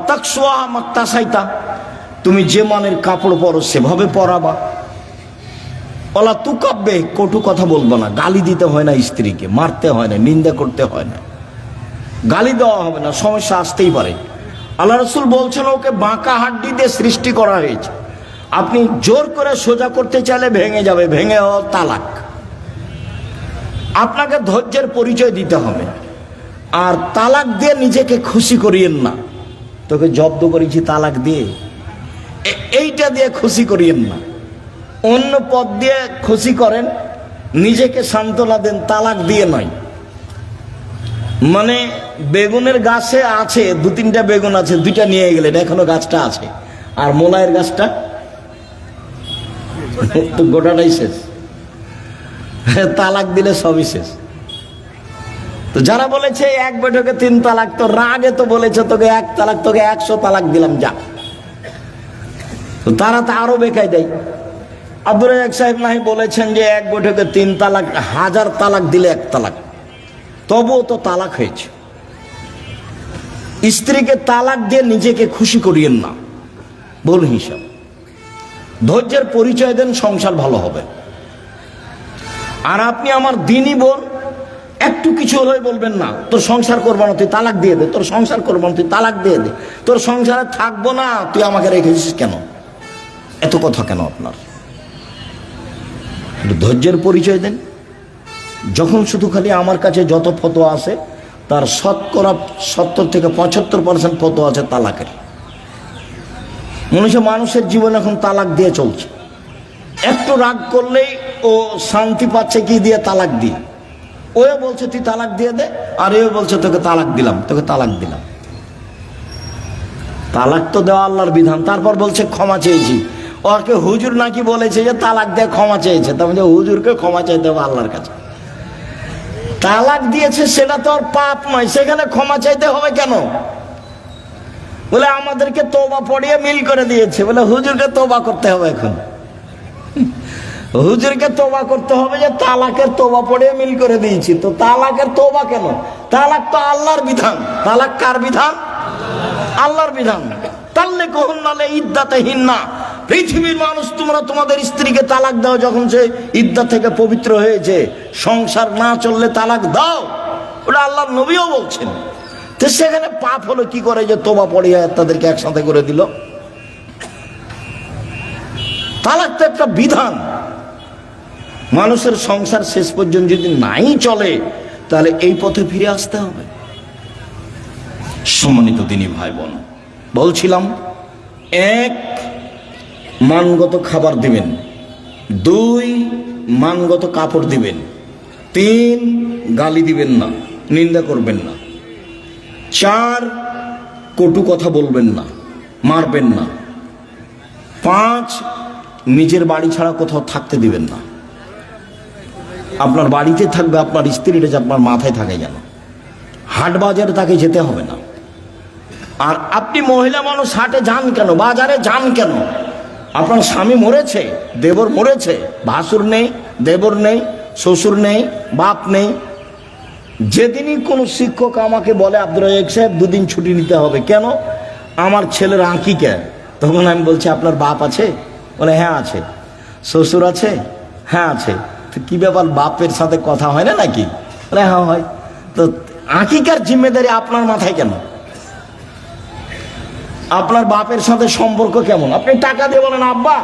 তাকসুয়া মাক্তাসাইতা, তুমি যে মানের কাপড় পরো সেভাবে পরাবা। ওলা তুকাব্বে, কটু কথা বলবো না, গালি দিতে হয় না, স্ত্রীকে মারতে হয় না, নিন্দা করতে হয় না, গালি দেওয়া হবে না, সমস্যা আসতেই পারে। আল্লাহ রাসূল বলছেন ওকে বাঁকা হাড্ডি দিয়ে সৃষ্টি করা হয়েছে, আপনি জোর করে সোজা করতে চাইলে ভেঙে যাবে, ভেঙে তালাক। আপনাকে ধৈর্যের পরিচয় দিতে হবে। আর তালাক দিয়ে নিজেকে খুশি করিয়েন না, তোকে জব্দ করেছি তালাক দিয়ে, এইটা দিয়ে খুশি করিয়েন না। অন্য পথ দিয়ে খুশি করেন, নিজেকে সান্ত্বনা দেন, তালাক দিয়ে নয়। মানে বেগুনের গাছে আছে 2-3টা বেগুন আছে, 2টা নিয়ে গেলেন, এখনো গাছটা আছে, আর মোলায়ের গাছটা তো গোটাটাই শেষ। তালাক দিলে সবই শেষ। তো যারা বলেছে 1 বৈঠকে 3 তালাক, তো রাগে তো বলেছে তোকে 1 তালাক, তোকে 100 তালাক দিলাম যা। তো তারা তো আরো বেকায় দেয়। আব্দুর রাজ্জাক সাহেব নাহি বলেছেন যে 1 বৈঠকে 3 তালাক, 1000 তালাক দিলে 1 তালাক, তবুও তো তালাক হয়েছে। স্ত্রীকে তালাক দিয়ে নিজেকে খুশি করিয়েন না, ভুল হিসাব। ধৈর্যের পরিচয় দেন, সংসার ভালো হবে। আর আপনি আমার দিনই বোন, একটু কিছু হলেই বলবেন না তোর সংসার করবো না, তুই তালাক দিয়ে দে, তোর সংসার করবো না, তুই তালাক দিয়ে দে, তোর সংসারে থাকবো না, তুই আমাকে রেখেছিস কেন, এত কথা কেন আপনার? ধৈর্যের পরিচয় দেন। যখন শুধু খালি আমার কাছে যত ফতোয়া আছে তার শতকরা 70 থেকে 75% ফতোয়া আছে তালাকের। মানুষের জীবন এখন তালাক দিয়ে চলছে। একটু রাগ করলেই ও শান্তি পাচ্ছে কি দিয়ে, তালাক দিয়ে। ও বলছে তুই তালাক দিয়ে দে, আর এও বলছে তোকে তালাক দিলাম, তোকে তালাক দিলাম। তালাক তো দেওয়া আল্লাহর বিধান, তারপর বলছে ক্ষমা চেয়েছি। ওকে হুজুর নাকি বলেছে যে তালাক দিয়ে ক্ষমা চেয়েছে, তার মানে হুজুরকে ক্ষমা চাইতে হবে আল্লাহর কাছে। তালাক দিয়েছে সেটা তো আর পাপ নয়, সেখানে ক্ষমা চাইতে হবে কেন? বলে আমাদেরকে তওবা পড়িয়ে মিল করে দিয়েছে, বলে হুজুরকে তওবা করতে হবে এখন। হুজুরকে তওবা করতে হবে যে তালাকের তওবা পড়ে মিল করে দিয়েছি। তো তালাকের তওবা কেন? তালাক তো আল্লাহর বিধান। তালাক কার বিধান? আল্লাহর বিধান। তাল্লিকুহুন্না লিইদ্দাতিহিন্না, পৃথিবীর মানুষ তোমরা তোমাদের স্ত্রীকে তালাক দাও যখন সে ইদ্দাত থেকে পবিত্র হয়েছে। সংসার না চললে তালাক দাও, ওটা আল্লাহর নবীও বলছেন। তো সেখানে পাপ হলো কি করে যে তওবা পড়িয়ে তাদেরকে একসাথে করে দিল? তালাক তো একটা বিধান। মানুষের সংসার শেষ পর্যন্ত যদি নাই চলে তাহলে এই পথে ফিরে আসতে হবে। সম্মানিত দিনী ভাই বোন, বলছিলাম, এক, মানগত খাবার দিবেন। দুই, মানগত কাপড় দিবেন। তিন, গালি দিবেন না, নিন্দা করবেন না। চার, কটু কথা বলবেন না, মারবেন না। পাঁচ, নিজের বাড়ি ছাড়া কোথাও থাকতে দিবেন না। আপনার বাড়িতে থাকবে, আপনার স্ত্রীটা যে আপনার মাথায় থাকে যেন। হাট বাজারে তাকে যেতে হবে না। আর আপনি মহিলা মানুষ হাটে যান কেন, বাজারে যান কেন? আপনার স্বামী মরেছে, দেবর মরেছে, ভাসুর নেই, দেবর নেই, শ্বশুর নেই, বাপ নেই। যেদিনই কোনো শিক্ষক আমাকে বলে আব্দুর রাজ্জাক সাহেব 2 দিন ছুটি নিতে হবে, কেন? আমার ছেলের আঁকিকা। তখন আমি বলছি আপনার বাপ আছে? বলে হ্যাঁ আছে। শ্বশুর আছে? হ্যাঁ আছে। তো কি ব্যাপার, বাপের সাথে কথা হয় না নাকি? বলে হ্যাঁ হয়। তো আঁকিকার জিম্মেদারি আপনার মাথায় কেন? আপনার বাপের সাথে সম্পর্ক কেমন? আপনি টাকা দিয়ে বলেন আব্বা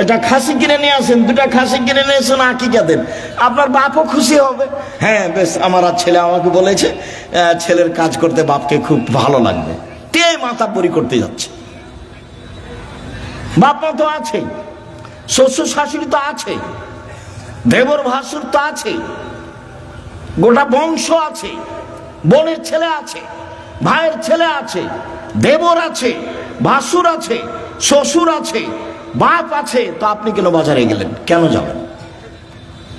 এটা খাসি কিনে নিয়ে আসেন, 2টা খাসি কিনে নিয়ে এসেন, আঁকিকা দেন। আপনার বাপও খুশি হবে। হ্যাঁ বেশ, আমার আর ছেলে আমাকে বলেছে ছেলের কাজ করতে বাপকে খুব ভালো লাগবে। তে মাতাব্বরি করতে যাচ্ছে। বাপ মা তো আছে, শ্বশুর শাশুড়ি তো আছে, দেবর ভাসুর তো আছে, গোটা বংশ আছে, বোনের ছেলে আছে, ভাইয়ের ছেলে আছে, দেবর আছে, ভাসুর আছে, শ্বশুর আছে, বাপ আছে। তো আপনি কেন বাজারে গেলেন? কেন যাবেন?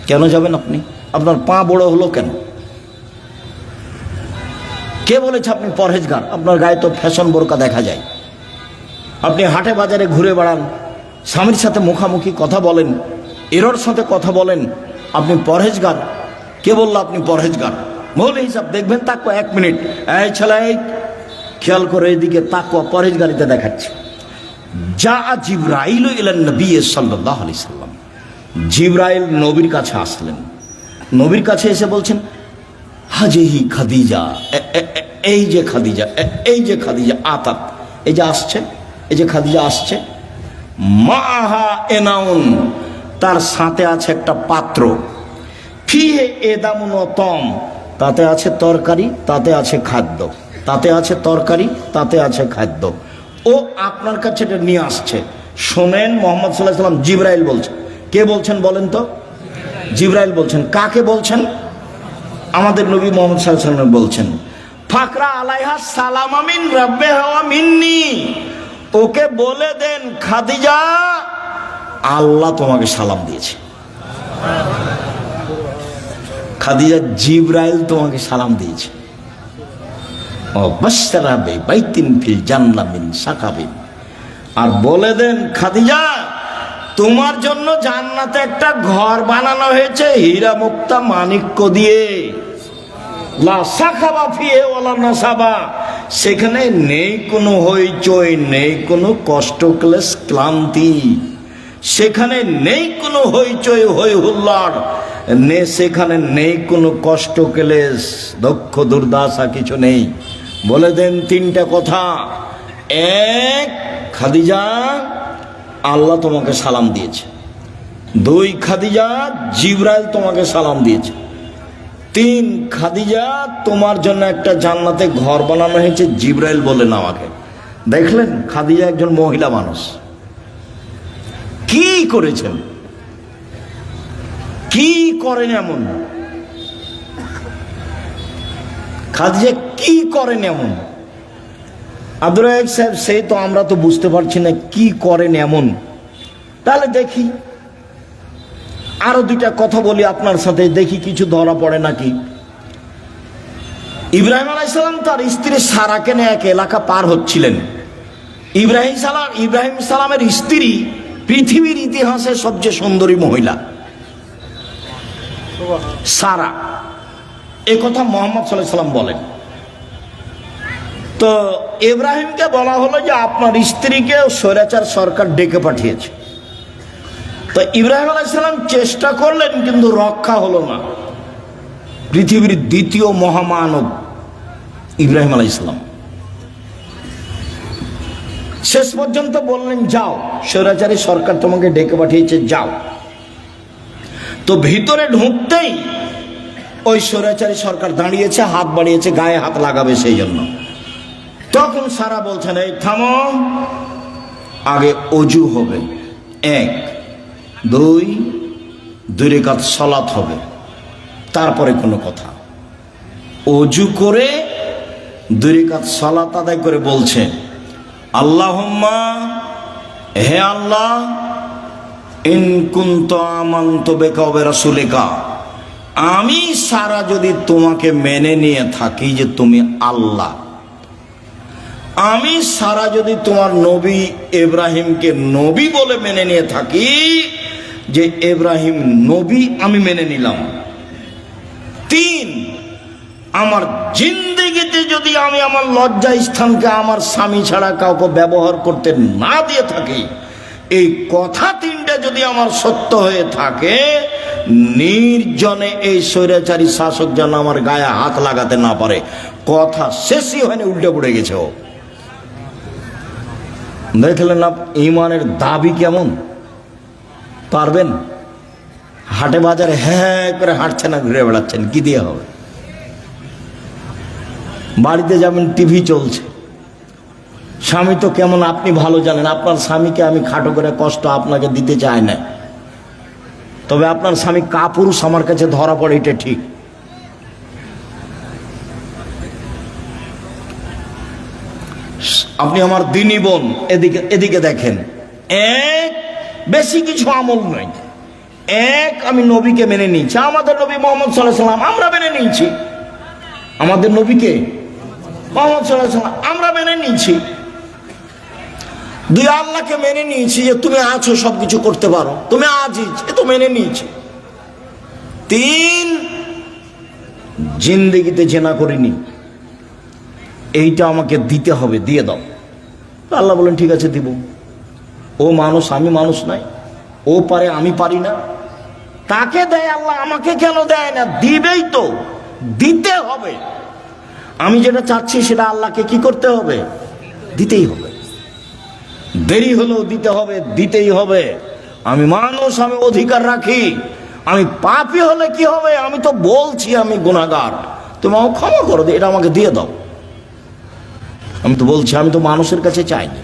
কেন যাবেন আপনি? আপনার পা বড় হলো কেন? কে বলেছে আপনি পরহেজগার? আপনার গায়ে তো ফ্যাশন বোরকা দেখা যায়। আপনি হাটে বাজারে ঘুরে বেড়ান, স্বামীর সাথে মুখামুখি কথা বলেন, এরর সাথে কথা বলেন, আপনি পরহেজগার? কে বললো আপনি পরহেজগার? মৌলিক হিসাব দেখবেন, তাকো 1 মিনিট, এই ছেলে খেয়াল করে এদিকে তাকো, পরহেজগারিতে দেখাচ্ছে। যা জিবরাইল ইলান নবী সাল্লাল্লাহু আলাইহি সাল্লাম, জিবরাইল নবীর কাছে আসলেন। নবীর কাছে এসে বলছেন হাজিহি খাদিজা, এই যে খাদিজা, এই যে খাদিজা আতাত, এই যে আসছে, এই যে খাদিজা আসছে। মাহা এনাউন, তার সাথে আছে একটা পাত্র। ফিহে এদামুন তম, তাতে আছে তরকারি, তাতে আছে খাদ্য, তাতে আছে তরকারি, তাতে আছে খাদ্য। ও আপনার কাছে এটা নিয়ে আসছে। শোনেন, মোহাম্মদ সাল্লাল্লাহু আলাইহি সাল্লাম জিবরাইল বলছেন। কে বলছেন বলেন তো? জিবরাইল বলছেন। কাকে বলছেন? আমাদের নবী মোহাম্মদ সাল্লাল্লাহু আলাইহি সাল্লাম বলছেন ফাকরা আলাইহা সালাম মিন রাব্বিহা ওয়া মিন্নি, ওকে বলে দেন খাদিজা আল্লাহ তোমাকে সালাম দিয়েছে। খাদিজা, জিবরাইল তোমাকে সালাম দিয়েছে। ও বাশশারা বাইতিন ফিল জান্নাহ মিন সাকাবিন, আর বলে দেন খাদিজা তোমার জন্য জান্নাতে একটা ঘর বানানো হয়েছে হীরা মুক্তা মাণিক্য দিয়ে। লা সাখাবা ফিহে ওয়ালা নাসাবা, সেখানে নেই কোনো হইচই, নেই কোনো কষ্ট ক্লেশ ক্লান্তি, সেখানে নেই কোনো হইচই হই হুল্লাড়, সেখানে নেই কোনো কষ্ট ক্লেশ দুঃখ দুর্দশা, কিছু নেই। বলে দেন 3টা কথা। 1, খাদিজা আল্লাহ তোমাকে সালাম দিয়েছে। 2, খাদিজা জিবরাইল তোমাকে সালাম দিয়েছে। 3, খাদিজা তোমার জন্য একটা জান্নাতে ঘর বানানো হয়েছে, জিবরাইল বলেন আমাকে। দেখলেন খাদিজা একজন মহিলা মানুষ কি করেছেন, কি করেন এমন? খাদিজা কি করেন এমন? আব্দুর রাজ্জাক সাহেব সেই তো আমরা তো বুঝতে পারছি না কি করেন এমন। তাহলে দেখি আরো 2টা কথা বলি আপনার সাথে, দেখি কিছু ধরা পড়ে নাকি। ইব্রাহিম আলাইহিস সালাম তার স্ত্রী সারাকে নিয়ে এক এলাকা পার হচ্ছিলেন। ইব্রাহিম সালামের স্ত্রী পৃথিবীর ইতিহাসে সবচেয়ে সুন্দরী মহিলা সারা, এ কথা মুহাম্মদ সাল্লাল্লাহু আলাইহি সাল্লাম বলেন। তো ইব্রাহিমকে বলা হলো যে আপনার স্ত্রীকে স্বৈরাচার সরকার ডেকে পাঠিয়েছে। তো ইব্রাহিম আলাইহিস সালাম চেষ্টা করলেন কিন্তু রক্ষা হলো না। পৃথিবীর দ্বিতীয় মহামানব ইব্রাহিম আলাইহিস সালাম শেষ পর্যন্ত বললেন যাও, স্বৈরাচারী সরকার তোমাকে ডেকে পাঠিয়েছে, যাও। তো ভিতরে ঢুকতেই ওই স্বৈরাচারী সরকার দাঁড়িয়েছে, হাত বাড়িয়েছে, গায়ে হাত লাগাবে সেই জন্য। তখন সারা বলছেন এই থামো, আগে অজু হবে, 1 2 রাকাত সালাত হবে, তারপরে কোনো কথা। অজু করে 2 রাকাত সালাত আদায় করে বলছে আল্লাহুম্মা, হে আল্লাহ, ইন কুনতু আমানতু বিকা ওয়া বিরাসূলিকা, আমি সারা যদি তোমাকে মেনে নিয়ে থাকি যে তুমি আল্লাহ, আমি সারা যদি তোমার নবী ইব্রাহিমকে নবী বলে মেনে নিয়ে থাকি যে ইব্রাহিম নবী, আমি মেনে নিলাম। 3, আমার জিন্দেগিতে যদি আমি আমার লজ্জা স্থানকে আমার স্বামী ছাড়া কাউকে ব্যবহার করতে না দিয়ে থাকি, এই কথা 3টা যদি আমার সত্য হয়ে থাকে, নির্জনে এই স্বৈরাচারী শাসক যেন আমার গায়ে হাত লাগাতে না পারে। কথা শেষই হয়নি, উল্টে পড়ে গেছে ও। দেখলেন না ঈমানের দাবি কেমন? পারবেন? হাটে বাজারে হ্যাঁ করে হাঁটছেন না, ঘুরে বেড়াচ্ছেন, কি দিয়ে হবে? বাড়িতে যাবেন, টিভি চলছে, স্বামী তো কেমন আপনি ভালো জানেন। আপনার স্বামীকে আমি খাটো করে কষ্ট আপনাকে দিতে চাই না, তবে আপনার স্বামী কাপুরুষ আমার কাছে ধরা পড়ে, এটা ঠিক। আপনি আমার দিনী বোন, এদিকে দেখেন, বেশি কিছু আমল নয়। আমি নবীকে মেনে নিয়েছি, আমাদের নবী মুহাম্মদ সাল্লাল্লাহু আলাইহি সাল্লাম আমরা মেনে নিয়েছি, আমাদের নবীকে মুহাম্মদ সাল্লাল্লাহু আলাইহি সাল্লাম আমরা মেনে নিয়েছি। 2, আল্লাহকে মেনে নিয়েছি যে তুমি আছো, সবকিছু করতে পারো, তুমি আজিজ, এ তো মেনে নিয়েছি। 3, জিন্দেগিতে জেনা করিনি, এইটা আমাকে দিতে হবে, দিয়ে দাও। আল্লাহ বলেন ঠিক আছে দিব। ও মানুষ, আমি মানুষ নাই, ও পারে আমি পারি না, তাকে দেয় আল্লাহ, আমাকে কেন দেয় না? দিবেই তো, দিতে হবে। আমি যেটা চাচ্ছি সেটা আল্লাহকে কি করতে হবে? দিতেই হবে। দেরি হলেও দিতে হবে, দিতেই হবে। আমি মানুষ, আমি অধিকার রাখি। আমি পাপী হলে কি হবে? আমি তো বলছি আমি গুনাহগার, তুমি আমাকে ক্ষমা করো, এটা আমাকে দিয়ে দাও। আমি তো বলছি, আমি তো মানুষের কাছে চাইনি,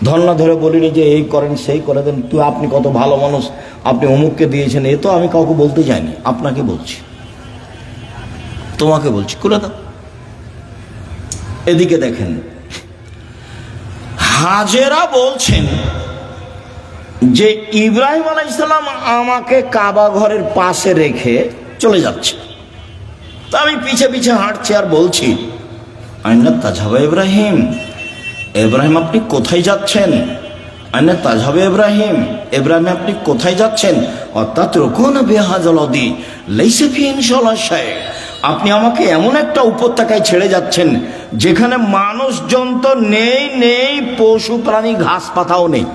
ধর্ণা ধরে বলিনি যে এই করেন সেই করে দেন, তুই আপনি কত ভালো মানুষ, আপনি অমুককে দিয়েছেন, এ তো আমি কাউকে বলতে চাইনি, আপনাকে বলছি, তোমাকে বলছি, করে দাও। এদিকে দেখেন, হাজেরা বলছেন যে ইব্রাহিম আলাইহিস সালাম আমাকে কাবা ঘরের পাশে রেখে চলে যাচ্ছে, তা আমি পিছে পিছে হাঁটছি আর বলছি আইনা তাজহাবা ইব্রাহিম, ইব্রাহিম আপনি কোথায় যাচ্ছেন? আইনা তাজহাবা ইব্রাহিম, ইব্রাহিম আপনি কোথায় যাচ্ছেন? অর্থাৎ রকুন বিহাজালদি লাইসা ফি ইনশাআল্লাহ শাই, আপনি আমাকে এমন একটা উপত্যকায় ছেড়ে যাচ্ছেন যেখানে মানুষজন তো নেই, পশু প্রাণী ঘাস পাতাও নেই,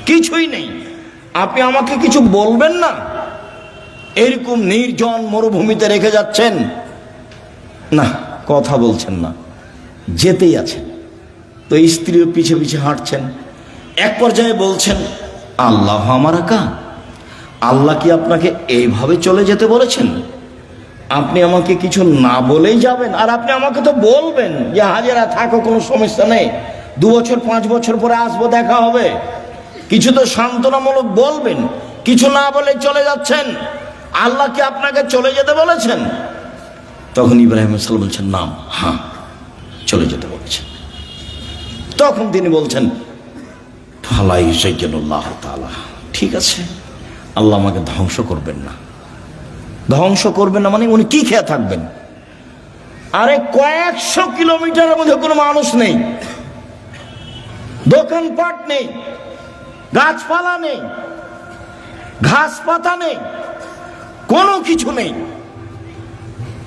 কিছুই নেই। আপনি আমাকে কিছু বলবেন না? এরকম নির্জন মরুভূমিতে রেখে যাচ্ছেন, না কথা বলছেন না, যেতেই আছেন। তো স্ত্রীও পিছে পিছে হাঁটছেন। এক পর্যায়ে বলছেন আল্লাহ আমারাকা, আল্লাহ কি আপনাকে এইভাবে চলে যেতে বলেছেন? আপনি আমাকে কিছু না বলেই যাবেন? আর আপনি আমাকে তো বলবেন যে হাজেরা থাকো, কোনো সমস্যা নেই, 2 বছর 5 বছর পরে আসবো, দেখা হবে, কিছু তো সান্ত্বনামূলক বলবেন। কিছু না বলে চলে যাচ্ছেন, আল্লাহ কি আপনাকে চলে যেতে বলেছেন? তখন ইব্রাহিম আলাইহিস সালাম বলছেন নাম, হ্যাঁ চলে যেতে বলেছেন। তখন তিনি বলছেন ফালা ইউযাইয়িনুল্লাহ তাআলা, ঠিক আছে, আল্লাহ আমাকে ধ্বংস করবেন না। ধ্বংস করবেন না মানে উনি কি খেয়ে থাকবেন? আরে কয়েকশো কিলোমিটারের মধ্যে কোনো মানুষ নেই, দোকানপাট নেই, গাছপালা নেই, ঘাস পাতা নেই, কোনো কিছু নেই।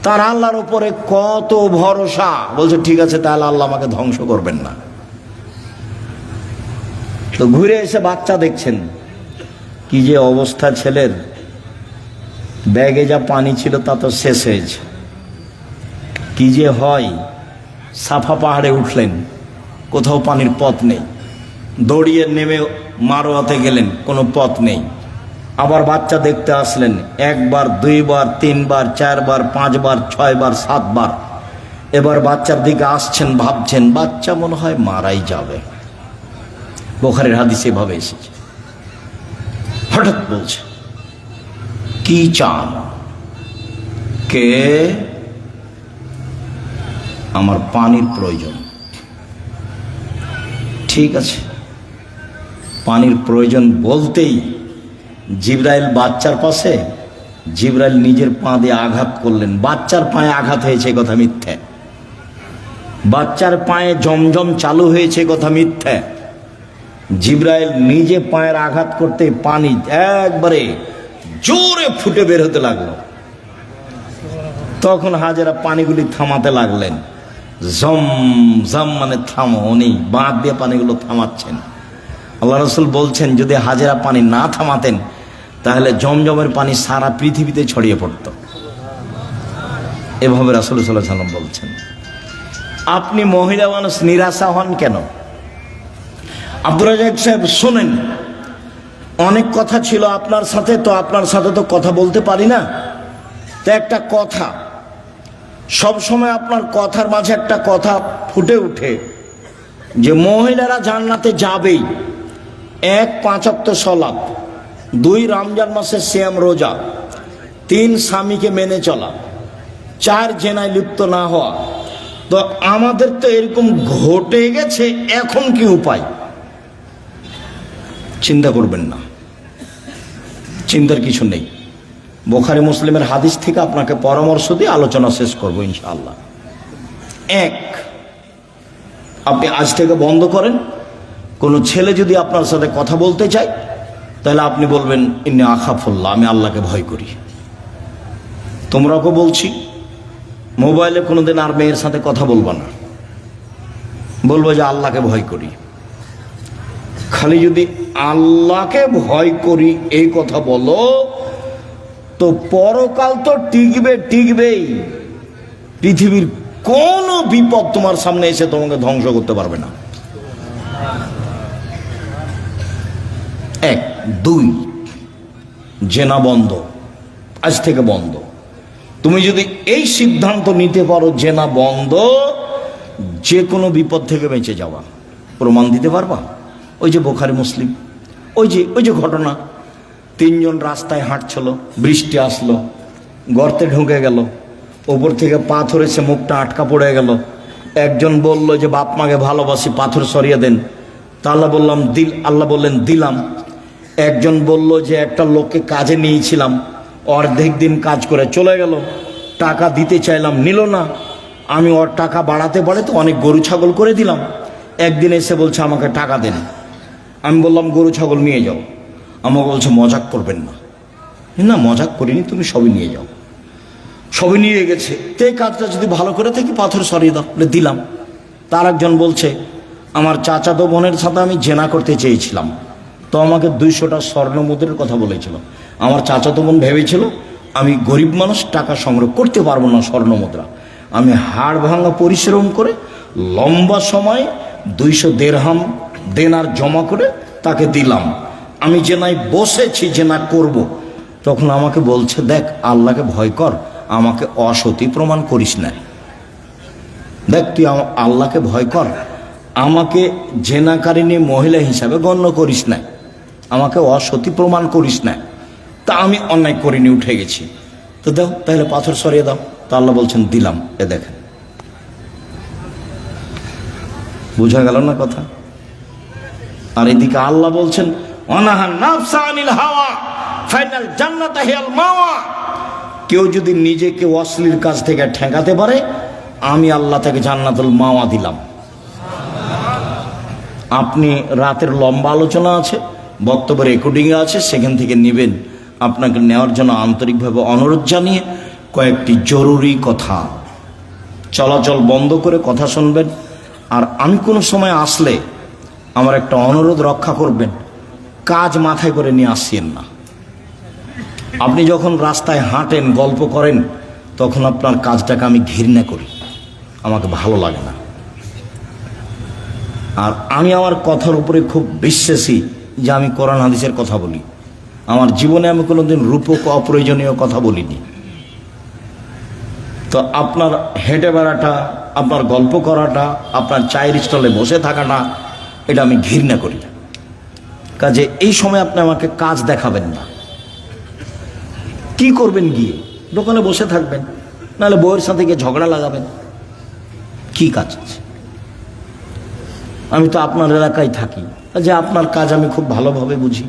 তার আল্লাহর উপরে কত ভরসা। বলছে ঠিক আছে, তাহলে আল্লাহ আমাকে ধ্বংস করবেন না। তো ঘুরে এসে বাচ্চা দেখছেন, কি যে অবস্থা ছেলের। ব্যাগে যা পানি ছিল তা তো শেষ হয়েছে। কি যে হয়। সাফা পাহাড়ে উঠলেন, কোথাও পানির পথ নেই। দৌড়িয়ে নেমে মারোয়াতে গেলেন, কোনো পথ নেই। আবার বাচ্চা দেখতে আসলেন, একবার, দুইবার, তিনবার, চারবার, পাঁচবার, ছয়বার, সাতবার। এবার বাচ্চার দিকে আসছেন, ভাবছেন বাচ্চা মনে হয় মারাই যাবে। বুখারীর হাদিসে এভাবে এসেছে। হঠাৎ বলছে, কি চান? কে? আমার পানির প্রয়োজন। ঠিক আছে, পানির প্রয়োজন বলতেই জিবরাইল বাচ্চার পাশে, জিবরাইল নিজের পা দিয়ে আঘাত করলেন। বাচ্চার পায়ে আঘাত হয়েছে কথা মিথ্যে। বাচ্চার পায়ে জমজম চালু হয়েছে কথা মিথ্যে। জিবরাইল নিজে পায়ের আঘাত করতে পানি একবারে জোরে ফুটে বের হতে লাগলো। তখন হাজেরা পানিগুলি থামাতে লাগলেন। জম জম মানে থামো। উনি বাঁধ দিয়ে পানিগুলো থামাচ্ছেন। আল্লাহ রাসূল বলছেন, যদি হাজেরা পানি না থামাতেন তাহলে জমজমের পানি সারা পৃথিবীতে ছড়িয়ে পড়ত। এভাবে রাসূল সাল্লাল্লাহু আলাইহি ওয়াসাল্লাম বলছেন। আপনি মহিলা মানুষ নিরাশা হন কেন? আব্দুর রাজ্জাক সাহেব শোনেন, অনেক কথা ছিল আপনার সাথে, তো আপনার সাথে তো কথা বলতে পারি না। তো একটা কথা, সব সময় আপনার কথার মাঝে একটা কথা ফুটে উঠে যে মহিলারা জান্নাতে যাবেই। 1 5 ওয়াক্ত সালাত, 2 রমজান মাসের সিয়াম রোজা, 3 স্বামীকে মেনে চলা, 4 জেনায় লিপ্ত না হওয়া। তো আমাদের তো এরকম ঘটে গেছে, এখন কি উপায়? চিন্তা করবেন না, চিন্তার কিছু নেই। বুখারী মুসলিমের হাদিস থেকে আপনাকে পরামর্শ দিয়ে আলোচনা শেষ করব ইনশাআল্লাহ। 1, আপনি আজ থেকে বন্ধ করেন, কোনো ছেলে যদি আপনার সাথে কথা বলতে চায় তাহলে আপনি বলবেন ইন্নী আখাফুল্লাহ, আমি আল্লাহকে ভয় করি। তোমরাকে বলছি, মোবাইলে কোনোদিন আর মেয়ের সাথে কথা বলবা না, বলবো যে আল্লাহকে ভয় করি। খালি যদি আল্লাহকে ভয় করি এই কথা বলো, তো পরকাল তো টিকবেই। পৃথিবীর কোন বিপদ তোমার সামনে এসে তোমাকে ধ্বংস করতে পারবে না। 1, 2, জেনা বন্ধ, আজ থেকে বন্ধ। তুমি যদি এই সিদ্ধান্ত নিতে পারো জেনা বন্ধ, যে কোনো বিপদ থেকে বেঁচে যাওয়া। প্রমাণ দিতে পারবা? ওই যে বুখারী মুসলিম, ওই যে ঘটনা, 3 জন রাস্তায় হাঁটছিল, বৃষ্টি আসলো, গর্তে ঢুকে গেল, ওপর থেকে পাথর এসে মুখটা আটকা পড়ে গেল। একজন বলল যে বাপ মাকে ভালোবাসি, পাথর সরিয়ে দেন। তা আল্লাহ বললেন দিলাম। একজন বলল যে একটা লোককে কাজে নিয়েছিলাম, অর্ধেক দিন কাজ করে চলে গেল, টাকা দিতে চাইলাম, নিল না। আমি ওর টাকা বাড়াতে অনেক গরু ছাগল করে দিলাম। একদিন এসে বলছে আমাকে টাকা দেন। আমি বললাম গরু ছাগল নিয়ে যাও। আমাকে বলছে মজাক করবেন না। না, মজাক করিনি, তুমি সবই নিয়ে যাও। সবই নিয়ে গেছে। তো এই কাজটা যদি ভালো করে থাকি পাথর সরিয়ে দাও, দিলাম। তার একজন বলছে আমার চাচাতো বোনের সাথে আমি জেনা করতে চেয়েছিলাম, তো আমাকে 200টা স্বর্ণ মুদ্রার কথা বলেছিল। আমার চাচাতো বোন ভেবেছিল আমি গরিব মানুষ, টাকা সংগ্রহ করতে পারবো না স্বর্ণ মুদ্রা। আমি হাড় ভাঙা পরিশ্রম করে লম্বা সময় 200 দিরহাম দেনার জমা করে তাকে দিলাম। আমি জেনায় বসেছি, জেনা করব। তখন আমাকে বলছে দেখ আল্লাহকে ভয় কর, আমাকে অসতী প্রমাণ করিস না। দেখ তুই আল্লাহকে ভয় কর, আমাকে জেনাকারিনী মহিলা হিসাবে গণ্য করিস না, আমাকে অসতী প্রমাণ করিস না। তা আমি অন্যায় করিনি, উঠে গেছি। তো দাও তাহলে পাথর সরিয়ে দাও। তা আল্লাহ বলছেন দিলাম। এ দেখেন, বুঝা গেল না কথা? আর এদিকে আল্লাহ বলছেন অনাহান নাফসা আনিল হাওয়া ফাইনাল জান্নাতা হিয়াল মাওয়া। কেউ যদি নিজেকে অশ্লীল কাজ থেকে ঠেকাতে পারে, আমি আল্লাহ তাকে জান্নাতুল মাওয়া দিলাম। আপনি রাতের লম্বা আলোচনা আছে, বক্তব্য রেকর্ডিংয়ে আছে, সেখান থেকে নেবেন। আপনাকে নেওয়ার জন্য আন্তরিকভাবে অনুরোধ জানিয়ে কয়েকটি জরুরি কথা, চলাচল বন্ধ করে কথা শুনবেন। আর আমি কোনো সময় আসলে আমার একটা অনুরোধ রক্ষা করবেন, কাজ মাথায় করে নিয়ে আসছেন না। আপনি যখন রাস্তায় হাঁটেন, গল্প করেন, তখন আপনার কাজটাকে আমি ঘৃণা করি, আমাকে ভালো লাগে না। আর আমি আমার কথার উপরে খুব বিশ্বাসী যে আমি কোরআন হাদিসের কথা বলি। আমার জীবনে আমি কোনোদিন রূপক অপ্রয়োজনীয় কথা বলিনি। তো আপনার হেঁটে বেড়াটা, আপনার গল্প করাটা, আপনার চায়ের স্টলে বসে থাকাটা, এটা আমি ঘৃণা করি। কাজে এই সময় আপনি আমাকে কাজ দেখাবেন না। কি করবেন? গিয়ে দোকানে বসে থাকবেন, নাহলে বউয়ের সাথে গিয়ে ঝগড়া লাগাবেন। কি কাজ আছে? আমি তো আপনার এলাকায় থাকি, যে আপনার কাজ আমি খুব ভালোভাবে বুঝি।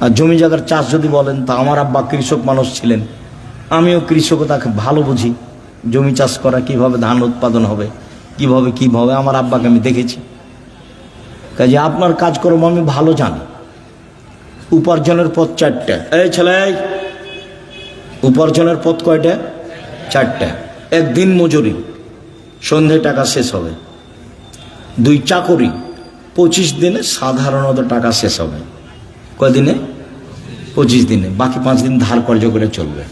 আর জমি জায়গার চাষ যদি বলেন, তা আমার আব্বা কৃষক মানুষ ছিলেন, আমিও কৃষকতাকে ভালো বুঝি। জমি চাষ করা, কিভাবে ধান উৎপাদন হবে, কিভাবে আমার আব্বাকে আমি দেখেছি। কাজে আপনার কাজকর্ম আমি ভালো জানি। উপার্জনের পথ চারটা। এই ছেলে, উপার্জনের পথ কয়টা? চারটা। এক, দিন মজুরি, সন্ধ্যে টাকা শেষ হবে। 2, চাকরি, 25 দিনে সাধারণত টাকা শেষ হবে। কয়দিনে? 25 দিনে, বাকি 5 দিন ধার কর্য করে চলবে।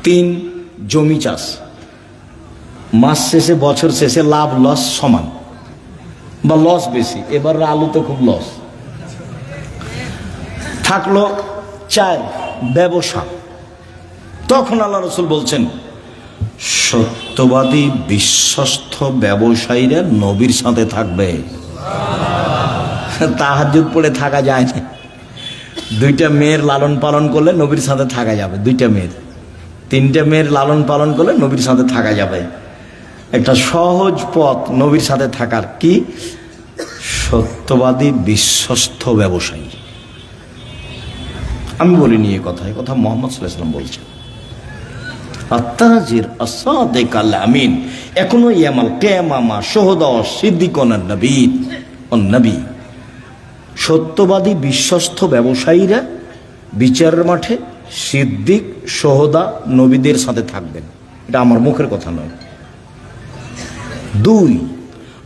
3, জমি চাষ, মাস শেষে, বছর শেষে লাভ লস সমান বা লস বেশি। এবার আলু তো খুব লস। থাকলো 4, ব্যবসা। তখন আল্লাহ রসুল বলছেন, সত্যবাদী বিশ্বস্ত ব্যবসায়ীরা নবীর সাথে থাকবে। তাহাজ্জুদ পড়ে থাকা যায় না। 2টা মেয়ের লালন পালন করলে নবীর সাথে থাকা যাবে। 2টা মেয়ের, 3টে মেয়ের লালন পালন করলে নবীর সাথে থাকা যাবে। একটা সহজ পথ নবীর সাথে থাকার। কি? সত্যবাদী বিশ্বস্ত ব্যবসায়ী। আমি বলিনি এ কথা, মোহাম্মদ সাল্লাল্লাহু আলাইহি ওয়াসাল্লাম বলছেন। আত-তাজির আস-সাদিক আল-আমিন এখনো ইয়ামাল কিয়ামা শুহাদা সিদ্দিকুন নবী। সত্যবাদী বিশ্বস্ত ব্যবসায়ীরা বিচারের মাঠে সিদ্দিক, শুহাদা, নবীদের সাথে থাকবেন। এটা আমার মুখের কথা নয়। 2,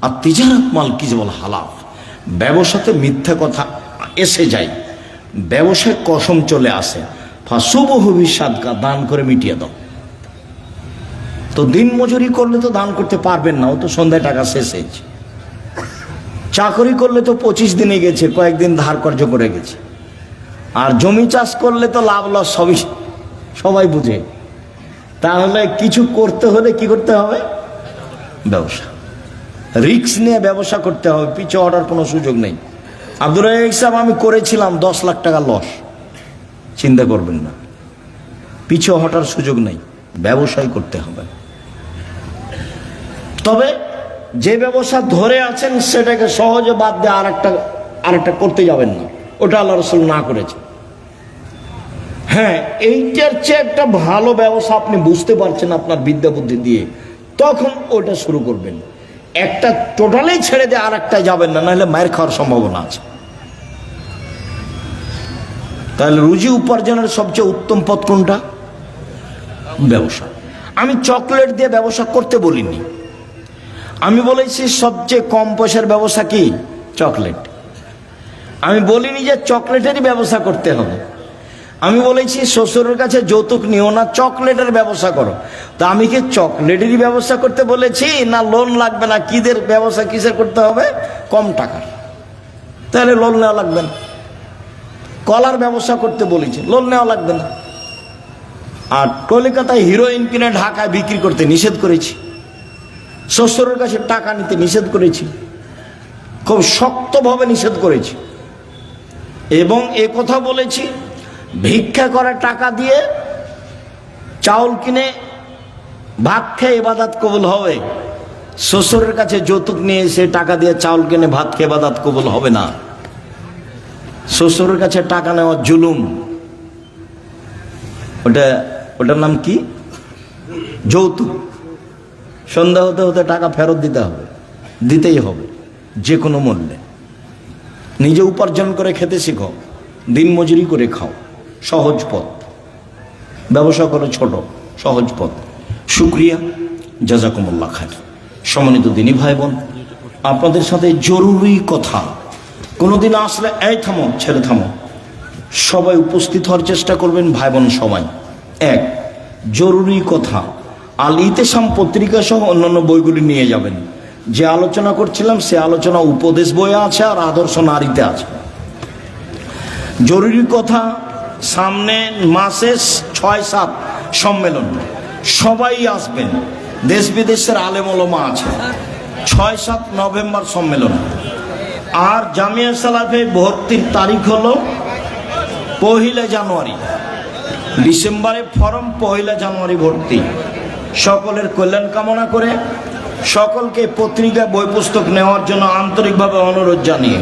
আর তিজারাত মাল কিজবল হালাফ, ব্যবসাতে মিথ্যা কথা এসে যায়, ব্যবসায় কসম চলে আসে। ফাসুবহু বিসাদকা, দান করে মিটিয়ে দাও। তো দিন মজুরি করলে তো দান করতে পারবেন না, ও তো সন্ধ্যায় টাকা শেষ হয়েছে। চাকরি করলে তো 25 দিনে গেছে, কয়েকদিন ধার কর্য করে গেছে। আর জমি চাষ করলে তো লাভ লস সবাই বুঝে। তাহলে কিছু করতে হলে কি করতে হবে? ব্যবসা, রিস্ক নিয়ে ব্যবসা করতে হবে। পিছু হটার কোনো সুযোগ নেই। আব্দুর রাজ্জাক সাহেব, আমি করেছিলাম 10 লাখ টাকা লস, চিন্তা করবেন না, পিছু হটার সুযোগ নেই, ব্যবসায় করতে হবে। তবে যে ব্যবসা ধরে আছেন সেটাকে সহজে বাদ দিয়ে আরেকটা করতে যাবেন না, ওটা আল্লাহ রাসূল না করেছে। হ্যাঁ, এইটার চেয়ে একটা ভালো ব্যবসা আপনি বুঝতে পারছেন আপনার বিদ্যা বুদ্ধি দিয়ে, তখন ওটা শুরু করবেন। একটা টোটালি ছেড়ে দিয়ে আরেকটা যাবেন না, নাহলে মায়ের খাওয়ার সম্ভাবনা আছে। তাহলে রুজি উপার্জনের সবচেয়ে উত্তম পথ কোনটা? ব্যবসা। আমি চকলেট দিয়ে ব্যবসা করতে বলিনি, আমি বলেছি সবচেয়ে কম পয়সার ব্যবসা কি? চকলেট। আমি বলিনি যে চকলেটেরই ব্যবসা করতে হবে। আমি বলেছি শ্বশুরের কাছে যৌতুক নিও না, চকলেটের ব্যবসা করো। তা আমি কি চকলেটেরই ব্যবসা করতে বলেছি, না লোন লাগবে না কিদের ব্যবসা কিসের করতে হবে? কম টাকার, তাহলে লোন নেওয়া লাগবে না। কলার ব্যবসা করতে বলেছি, লোন নেওয়া লাগবে না। আর কলকাতায় হিরোইন কিনে ঢাকায় বিক্রি করতে নিষেধ করেছি, শ্বশুরের কাছে টাকা নিতে নিষেধ করেছি, খুব শক্তভাবে নিষেধ করেছি। এবং এ কথা বলেছি, ভিক্ষা করে টাকা দিয়ে চাউল কিনে ভাত খেয়ে ইবাদত কবুল হবে, শ্বশুরের কাছে যৌতুক নিয়ে এসে টাকা দিয়ে চাউল কিনে ভাত খেয়ে ইবাদত কবুল হবে না। শ্বশুরের কাছে টাকা নেওয়া জুলুম, ওটার নাম কি? যৌতুক। সন্ধ্যা হতে হতে টাকা ফেরত দিতে হবে, দিতেই হবে যে কোনো মূল্যে, নিজে উপার্জন করে খেতে শিখো, দিন মজুরি করে খাও, সহজ পথ। ব্যবসা করো ছোট, সহজ পথ। শুক্রিয়া, জাযাকুমুল্লাহ খাইর। সম্মানিত দিনী ভাই বোন, আপনাদের সাথে জরুরি কথা। কোনোদিন আসলে এই থামো, ছেড়ে থামো, সবাই উপস্থিত হওয়ার চেষ্টা করবেন ভাই বোন সবাই। এক, জরুরি কথা, আল ইতেসাম পত্রিকা সহ অন্যান্য বইগুলি নিয়ে যাবেন। যে আলোচনা করছিলাম সে আলোচনা উপদেশ বইয়ে আছে আর আদর্শ নারীতে আছে। জরুরি কথা, সামনে মাসে 6-7 সম্মেলন, সবাই আসবেন, দেশ বিদেশের আলেম ওলামা আছে। 6-7 নভেম্বর সম্মেলন। আর জামিয়া সালাফে ভর্তির তারিখ হলো 1 জানুয়ারি। ডিসেম্বরে ফরম, 1 জানুয়ারি ভর্তি। সকলের কল্যাণ কামনা করে সকলকে পত্রিকা বই পুস্তক নেওয়ার জন্য আন্তরিকভাবে অনুরোধ জানিয়ে,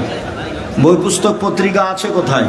বই পুস্তক পত্রিকা আছে কোথায়?